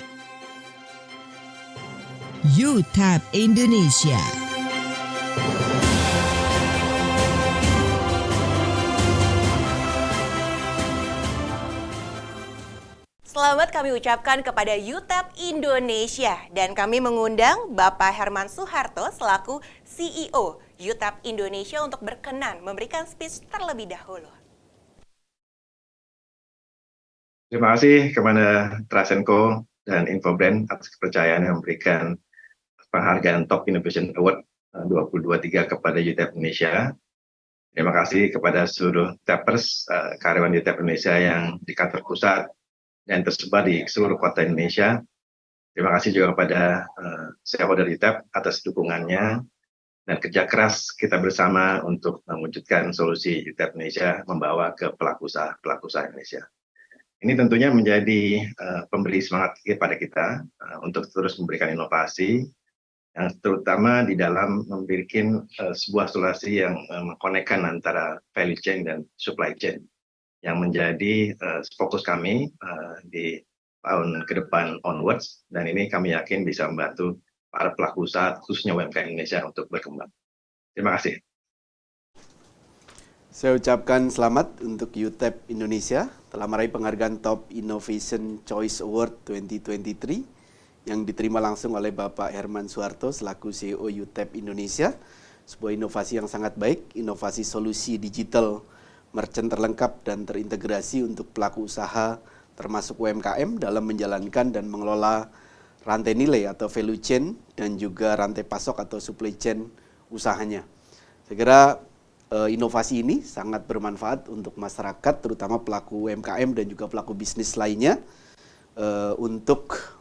UTAP Indonesia.
Selamat kami ucapkan kepada UTAP Indonesia dan kami mengundang Bapak Herman Suharto selaku CEO UTAP Indonesia untuk berkenan memberikan speech terlebih dahulu.
Terima kasih kepada Trust & Co dan Infobrand atas kepercayaan yang memberikan penghargaan Top Innovation Award 2023 kepada UTAP Indonesia. Terima kasih kepada seluruh Tappers, karyawan UTAP Indonesia yang di kantor pusat dan tersebar di seluruh kota Indonesia. Terima kasih juga kepada shareholder UTAP atas dukungannya dan kerja keras kita bersama untuk mewujudkan solusi UTAP Indonesia membawa ke pelaku usaha Indonesia. Ini tentunya menjadi pemberi semangat kepada kita untuk terus memberikan inovasi, yang terutama di dalam memberikan sebuah solusi yang mengkonekkan antara value chain dan supply chain, yang menjadi fokus kami di tahun ke depan onwards, dan ini kami yakin bisa membantu para pelaku usaha khususnya UMKM Indonesia untuk berkembang. Terima kasih.
Saya ucapkan selamat untuk UTAP Indonesia telah meraih penghargaan Top Innovation Choice Award 2023 yang diterima langsung oleh Bapak Herman Suharto selaku CEO UTAP Indonesia. Sebuah inovasi yang sangat baik, inovasi solusi digital merchant terlengkap dan terintegrasi untuk pelaku usaha termasuk UMKM dalam menjalankan dan mengelola rantai nilai atau value chain dan juga rantai pasok atau supply chain usahanya. Saya kira inovasi ini sangat bermanfaat untuk masyarakat, terutama pelaku UMKM dan juga pelaku bisnis lainnya untuk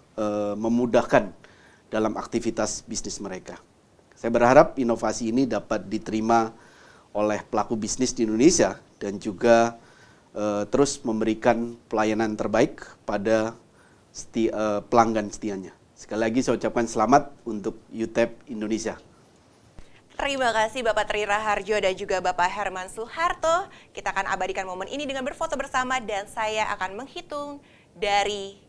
memudahkan dalam aktivitas bisnis mereka. Saya berharap inovasi ini dapat diterima oleh pelaku bisnis di Indonesia dan juga terus memberikan pelayanan terbaik pada pelanggan setianya. Sekali lagi saya ucapkan selamat untuk UTAP Indonesia.
Terima kasih Bapak Tri Raharjo dan juga Bapak Herman Suharto. Kita akan abadikan momen ini dengan berfoto bersama dan saya akan menghitung dari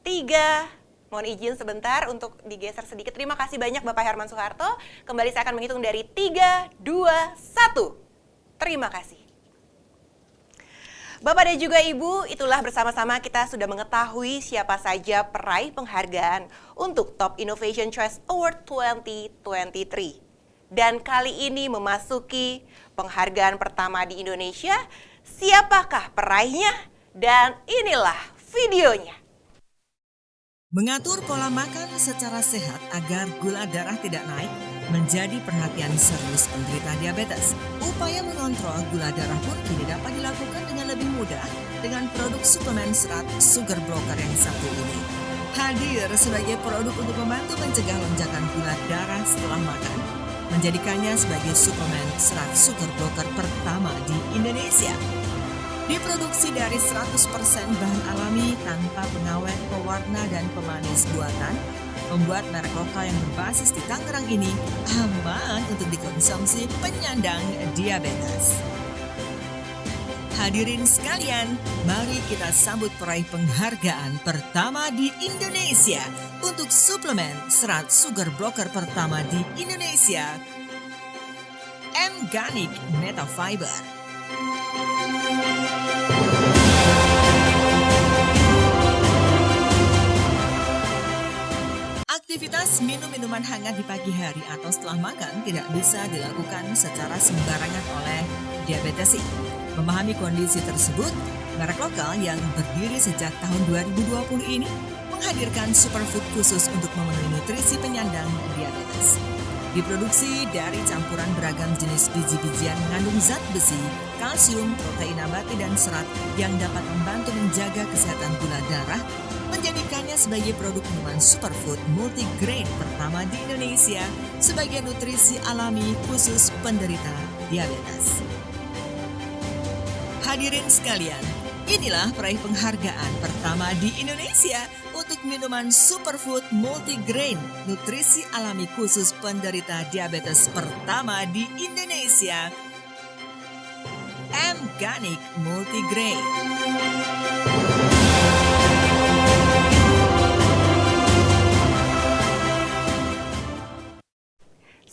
3. Mohon izin sebentar untuk digeser sedikit. Terima kasih banyak Bapak Herman Suharto. Kembali saya akan menghitung dari 3, 2, 1. Terima kasih. Bapak dan juga Ibu, itulah bersama-sama kita sudah mengetahui siapa saja peraih penghargaan untuk Top Innovation Choice Award 2023. Dan kali ini memasuki penghargaan pertama di Indonesia. Siapakah peraihnya? Dan inilah videonya.
Mengatur pola makan secara sehat agar gula darah tidak naik menjadi perhatian serius penderita diabetes. Upaya mengontrol gula darah pun kini dapat dilakukan dengan lebih mudah dengan produk suplemen serat Sugar Blocker yang satu ini. Hadir sebagai produk untuk membantu mencegah lonjakan gula darah setelah makan, menjadikannya sebagai suplemen serat Sugar Blocker pertama di Indonesia. Diproduksi dari 100% bahan alami tanpa pengawet, pewarna, dan pemanis buatan, membuat merek lokal yang berbasis di Tangerang ini aman untuk dikonsumsi penyandang diabetes. Hadirin sekalian, mari kita sambut peraih penghargaan pertama di Indonesia untuk suplemen serat Sugar Blocker pertama di Indonesia, M-Garnic Metafiber. Proses minum minuman hangat di pagi hari atau setelah makan tidak bisa dilakukan secara sembarangan oleh diabetesi. Memahami kondisi tersebut, merek lokal yang berdiri sejak tahun 2020 ini menghadirkan superfood khusus untuk memenuhi nutrisi penyandang diabetes. Diproduksi dari campuran beragam jenis biji-bijian mengandung zat besi, kalsium, protein nabati, dan serat yang dapat membantu menjaga kesehatan gula darah, menjadikannya sebagai produk minuman superfood multigrain pertama di Indonesia sebagai nutrisi alami khusus penderita diabetes. Hadirin sekalian, inilah peraih penghargaan pertama di Indonesia untuk minuman superfood multigrain nutrisi alami khusus penderita diabetes pertama di Indonesia, M-Ganik Multigrain.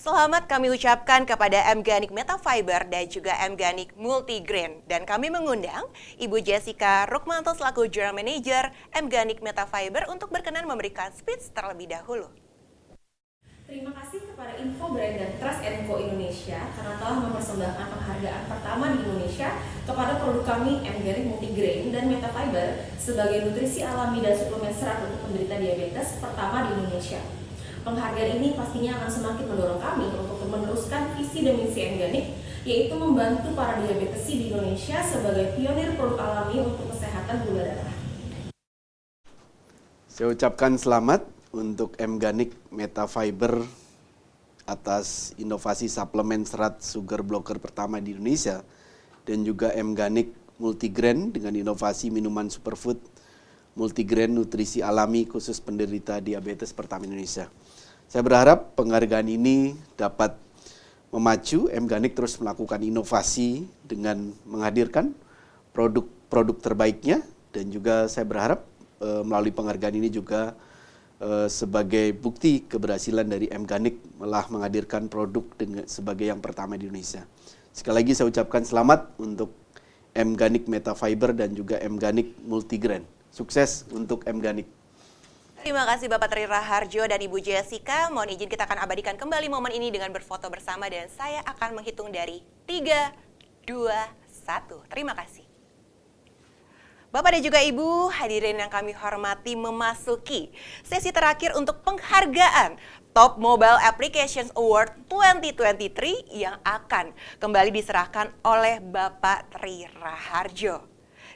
Selamat kami ucapkan kepada M-Ganik Metafiber dan juga M-Ganik Multigrain. Dan kami mengundang Ibu Jessica Rukmanto selaku General Manager M-Ganik Metafiber untuk berkenan memberikan speech terlebih dahulu.
Terima kasih kepada Infobrand dan Trust & Co Indonesia karena telah mempersembahkan penghargaan pertama di Indonesia kepada produk kami M-Ganik Multigrain dan Metafiber sebagai nutrisi alami dan suplemen serat untuk penderita diabetes pertama di Indonesia. Penghargaan ini pastinya akan semakin mendorong kami untuk meneruskan visi dan misi M-Ganik, yaitu membantu para diabetesi di Indonesia sebagai pionir produk alami untuk kesehatan gula darah.
Saya ucapkan selamat untuk M-Ganik Metafiber atas inovasi suplemen serat sugar blocker pertama di Indonesia dan juga M-Ganik Multigrain dengan inovasi minuman superfood multigrain nutrisi alami khusus penderita diabetes pertama Indonesia. Saya berharap penghargaan ini dapat memacu M-Ganik terus melakukan inovasi dengan menghadirkan produk-produk terbaiknya, dan juga saya berharap melalui penghargaan ini juga sebagai bukti keberhasilan dari M-Ganik telah menghadirkan produk sebagai yang pertama di Indonesia. Sekali lagi saya ucapkan selamat untuk M-Ganik Metafiber dan juga M-Ganik Multigrain. Sukses untuk M-Ganik.
Terima kasih Bapak Tri Raharjo dan Ibu Jessica. Mohon izin kita akan abadikan kembali momen ini dengan berfoto bersama dan saya akan menghitung dari 3, 2, 1. Terima kasih. Bapak dan juga Ibu, hadirin yang kami hormati, memasuki sesi terakhir untuk penghargaan Top Mobile Applications Award 2023 yang akan kembali diserahkan oleh Bapak Tri Raharjo.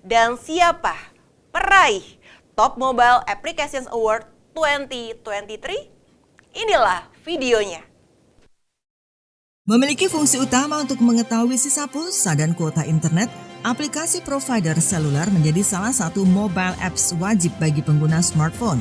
Dan siapa peraih Top Mobile Applications Award 2023? Inilah videonya.
Memiliki fungsi utama untuk mengetahui sisa pulsa dan kuota internet, aplikasi provider seluler menjadi salah satu mobile apps wajib bagi pengguna smartphone.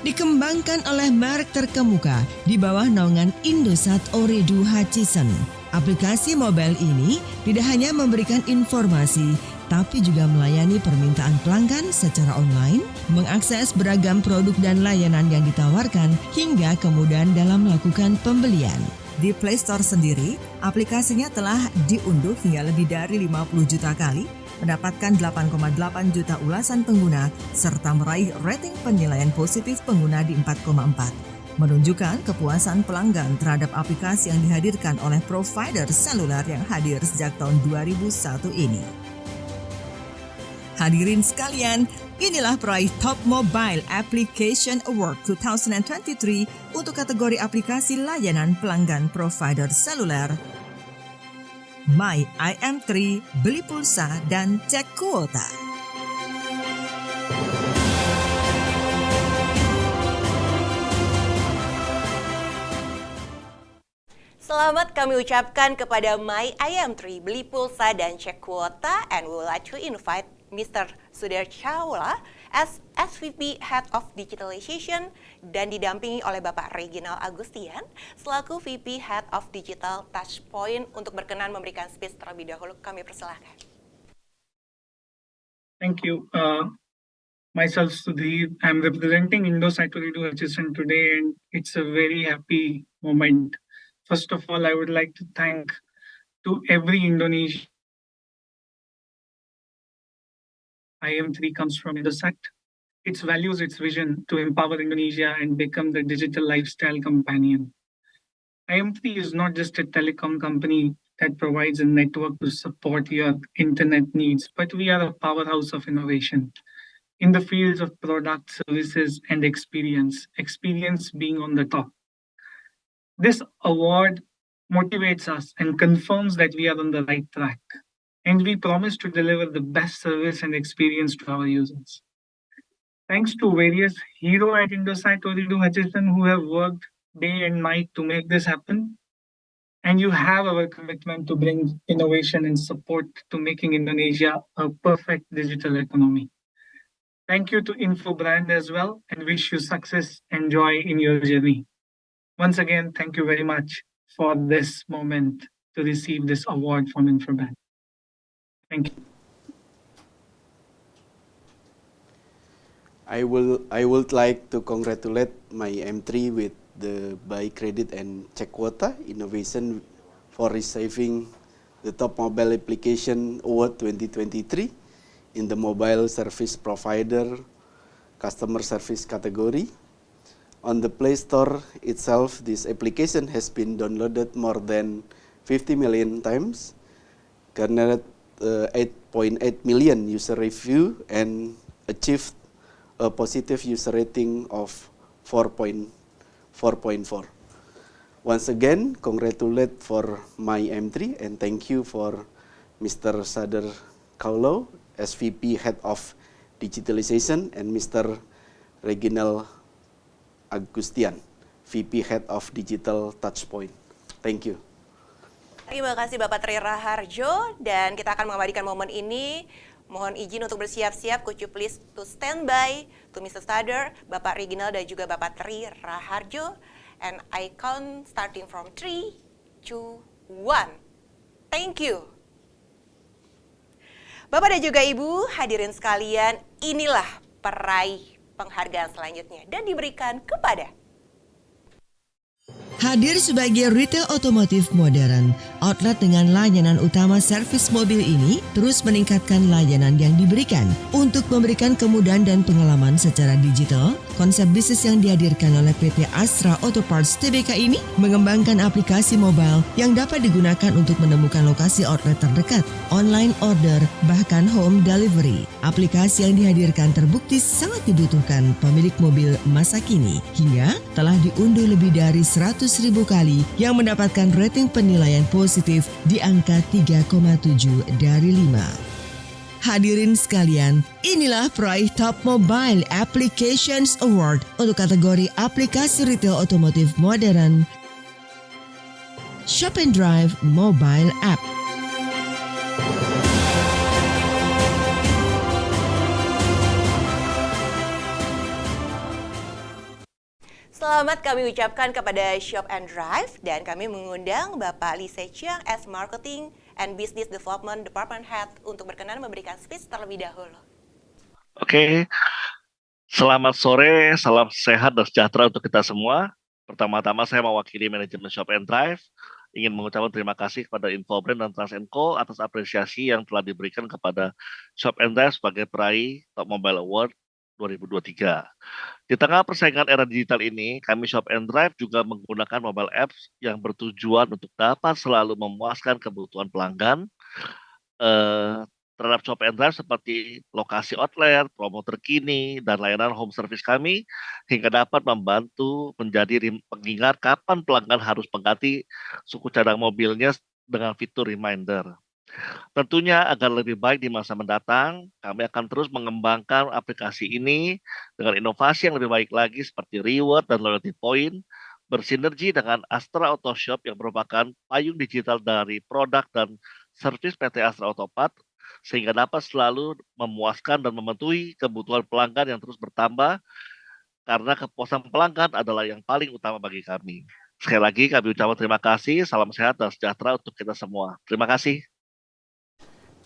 Dikembangkan oleh merek terkemuka di bawah naungan Indosat Ooredoo Hutchison. Aplikasi mobile ini tidak hanya memberikan informasi, tapi juga melayani permintaan pelanggan secara online, mengakses beragam produk dan layanan yang ditawarkan, hingga kemudahan dalam melakukan pembelian. Di Play Store sendiri, aplikasinya telah diunduh hingga lebih dari 50 juta kali, mendapatkan 8,8 juta ulasan pengguna, serta meraih rating penilaian positif pengguna di 4,4. Menunjukkan kepuasan pelanggan terhadap aplikasi yang dihadirkan oleh provider seluler yang hadir sejak tahun 2001 ini. Hadirin sekalian, inilah peraih Top Mobile Application Award 2023 untuk kategori aplikasi layanan pelanggan provider seluler. My IM3, beli pulsa dan cek kuota.
Selamat kami ucapkan kepada My IM3, beli pulsa dan cek kuota, and we would like to invite Mr. Sudhir Chawla as SVP Head of Digitalization dan didampingi oleh Bapak Reginald Agustian selaku VP Head of Digital Touchpoint untuk berkenan memberikan speech terlebih dahulu. Kami persilahkan.
Thank you. Myself Sudhir, I'm representing Indosat Ooredoo Hutchison today, and it's a very happy moment. First of all, I would like to thank to every Indonesian. IM3 comes from Indosat, its values, its vision to empower Indonesia and become the digital lifestyle companion. IM3 is not just a telecom company that provides a network to support your internet needs, but we are a powerhouse of innovation in the fields of product, services, and experience being on the top. This award motivates us and confirms that we are on the right track, and we promise to deliver the best service and experience to our users. Thanks to various heroes at Indosat Ooredoo Hutchison who have worked day and night to make this happen, and you have our commitment to bring innovation and support to making Indonesia a perfect digital economy. Thank you to InfoBrand as well, and wish you success and joy in your journey. Once again, thank you very much for this moment to receive this award from InfoBrand. Thank you.
I would like to congratulate my M3 with the Buy Credit and Check Quota Innovation for receiving the Top Mobile Application Award 2023 in the Mobile Service Provider Customer Service category. On the Play Store itself, this application has been downloaded more than 50 million times, garnered 8.8 million user review, and achieved a positive user rating of 4.4. Once again, congratulate for my M3 and thank you for Mr. Sadar Kaulo, SVP Head of Digitalization, and Mr. Reginald Agustian, VP Head of Digital Touchpoint. Thank you.
Terima kasih Bapak Tri Raharjo, dan kita akan mengabadikan momen ini. Mohon izin untuk bersiap-siap, could you please to stand by to Mr. Sadar, Bapak Reginald dan juga Bapak Tri Raharjo. And I count starting from 3, 2, 1. Thank you. Bapak dan juga Ibu, hadirin sekalian, inilah peraih penghargaan selanjutnya dan diberikan kepada
Hadir sebagai retail otomotif modern, outlet dengan layanan utama servis mobil ini terus meningkatkan layanan yang diberikan. Untuk memberikan kemudahan dan pengalaman secara digital, konsep bisnis yang dihadirkan oleh PT Astra Auto Parts Tbk ini mengembangkan aplikasi mobile yang dapat digunakan untuk menemukan lokasi outlet terdekat, online order, bahkan home delivery. Aplikasi yang dihadirkan terbukti sangat dibutuhkan pemilik mobil masa kini, hingga telah diunduh lebih dari 100.000 kali yang mendapatkan rating penilaian positif di angka 3,7 dari 5. Hadirin sekalian, inilah peraih Top Mobile Applications Award untuk kategori aplikasi retail otomotif modern Shop and Drive Mobile App.
selamat kami ucapkan kepada Shop and Drive, dan kami mengundang Bapak Lee Se-chiang as Marketing and Business Development Department Head untuk berkenan memberikan speech terlebih dahulu.
Oke, selamat sore, salam sehat dan sejahtera untuk kita semua. Pertama-tama saya mewakili manajemen Shop and Drive, ingin mengucapkan terima kasih kepada InfoBrand dan Trans & Co atas apresiasi yang telah diberikan kepada Shop and Drive sebagai peraih Top Mobile Award 2023. Di tengah persaingan era digital ini, kami Shop and Drive juga menggunakan mobile apps yang bertujuan untuk dapat selalu memuaskan kebutuhan pelanggan terhadap Shop and Drive seperti lokasi outlet, promo terkini, dan layanan home service kami, hingga dapat membantu menjadi pengingat kapan pelanggan harus mengganti suku cadang mobilnya dengan fitur reminder. Tentunya agar lebih baik di masa mendatang, kami akan terus mengembangkan aplikasi ini dengan inovasi yang lebih baik lagi seperti reward dan loyalty point, bersinergi dengan Astra Auto Shop yang merupakan payung digital dari produk dan servis PT Astra Auto Parts, sehingga dapat selalu memuaskan dan memenuhi kebutuhan pelanggan yang terus bertambah, karena kepuasan pelanggan adalah yang paling utama bagi kami. Sekali lagi kami ucapkan terima kasih, salam sehat dan sejahtera untuk kita semua. Terima kasih.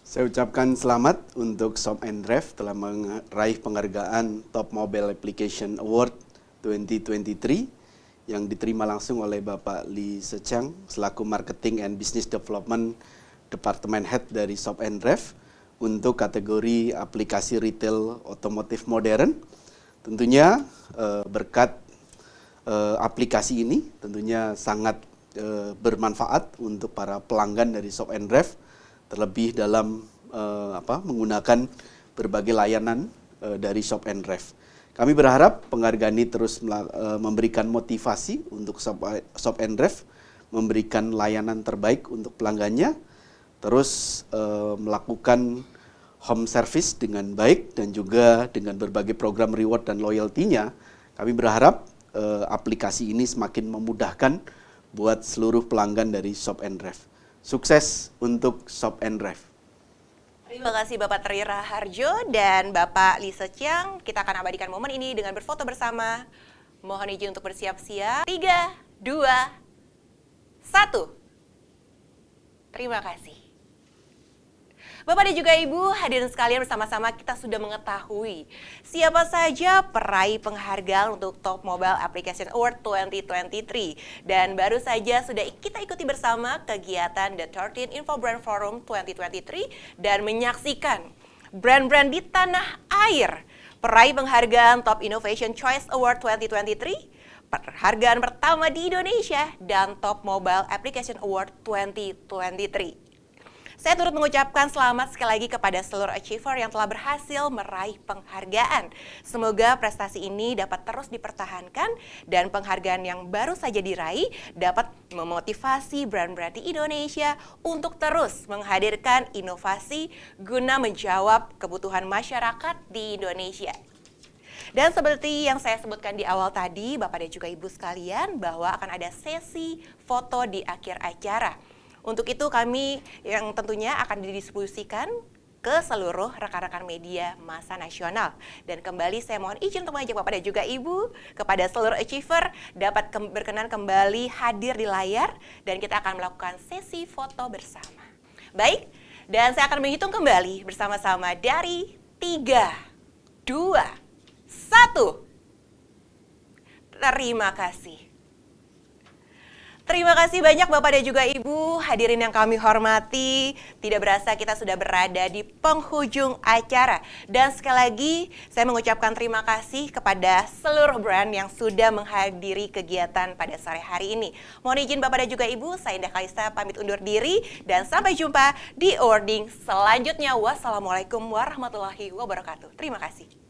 Saya ucapkan selamat untuk Shop and Drive telah meraih penghargaan Top Mobile Application Award 2023 yang diterima langsung oleh Bapak Lee Se-chiang selaku Marketing and Business Development Department Head dari Shop and Drive untuk kategori aplikasi retail otomotif modern Tentunya berkat aplikasi ini tentunya sangat bermanfaat untuk para pelanggan dari Shop and Ref, terlebih dalam menggunakan berbagai layanan dari Shop and Ref. Kami berharap penghargaan ini terus memberikan motivasi untuk Shop and Ref, memberikan layanan terbaik untuk pelanggannya, terus melakukan home service dengan baik dan juga dengan berbagai program reward dan loyalty-nya. Kami berharap aplikasi ini semakin memudahkan buat seluruh pelanggan dari Shop and Ref. Sukses untuk Shop and Ref.
Terima kasih Bapak Tri Raharjo dan Bapak Lisa Chiang. Kita akan abadikan momen ini dengan berfoto bersama. Mohon izin untuk bersiap-siap. 3, 2, 1. Terima kasih. Bapak dan juga Ibu, hadirin sekalian, bersama-sama kita sudah mengetahui siapa saja peraih penghargaan untuk Top Mobile Application Award 2023. Dan baru saja sudah kita ikuti bersama kegiatan The 13 Info Brand Forum 2023 dan menyaksikan brand-brand di tanah air peraih penghargaan Top Innovation Choice Award 2023, penghargaan pertama di Indonesia, dan Top Mobile Application Award 2023. Saya turut mengucapkan selamat sekali lagi kepada seluruh achiever yang telah berhasil meraih penghargaan. Semoga prestasi ini dapat terus dipertahankan dan penghargaan yang baru saja diraih dapat memotivasi brand-brand di Indonesia untuk terus menghadirkan inovasi guna menjawab kebutuhan masyarakat di Indonesia. Dan seperti yang saya sebutkan di awal tadi, Bapak dan juga Ibu sekalian, bahwa akan ada sesi foto di akhir acara. Untuk itu kami yang tentunya akan didistribusikan ke seluruh rekan-rekan media massa nasional. Dan kembali saya mohon izin untuk mengajak Bapak dan juga Ibu kepada seluruh achiever dapat berkenan kembali hadir di layar dan kita akan melakukan sesi foto bersama. Baik, dan saya akan menghitung kembali bersama-sama dari 3, 2, 1. Terima kasih. Terima kasih banyak Bapak dan juga Ibu, hadirin yang kami hormati. Tidak berasa kita sudah berada di penghujung acara. Dan sekali lagi saya mengucapkan terima kasih kepada seluruh brand yang sudah menghadiri kegiatan pada sore hari ini. Mohon izin Bapak dan juga Ibu, saya Indah Kalista pamit undur diri dan sampai jumpa di awarding selanjutnya. Wassalamualaikum warahmatullahi wabarakatuh. Terima kasih.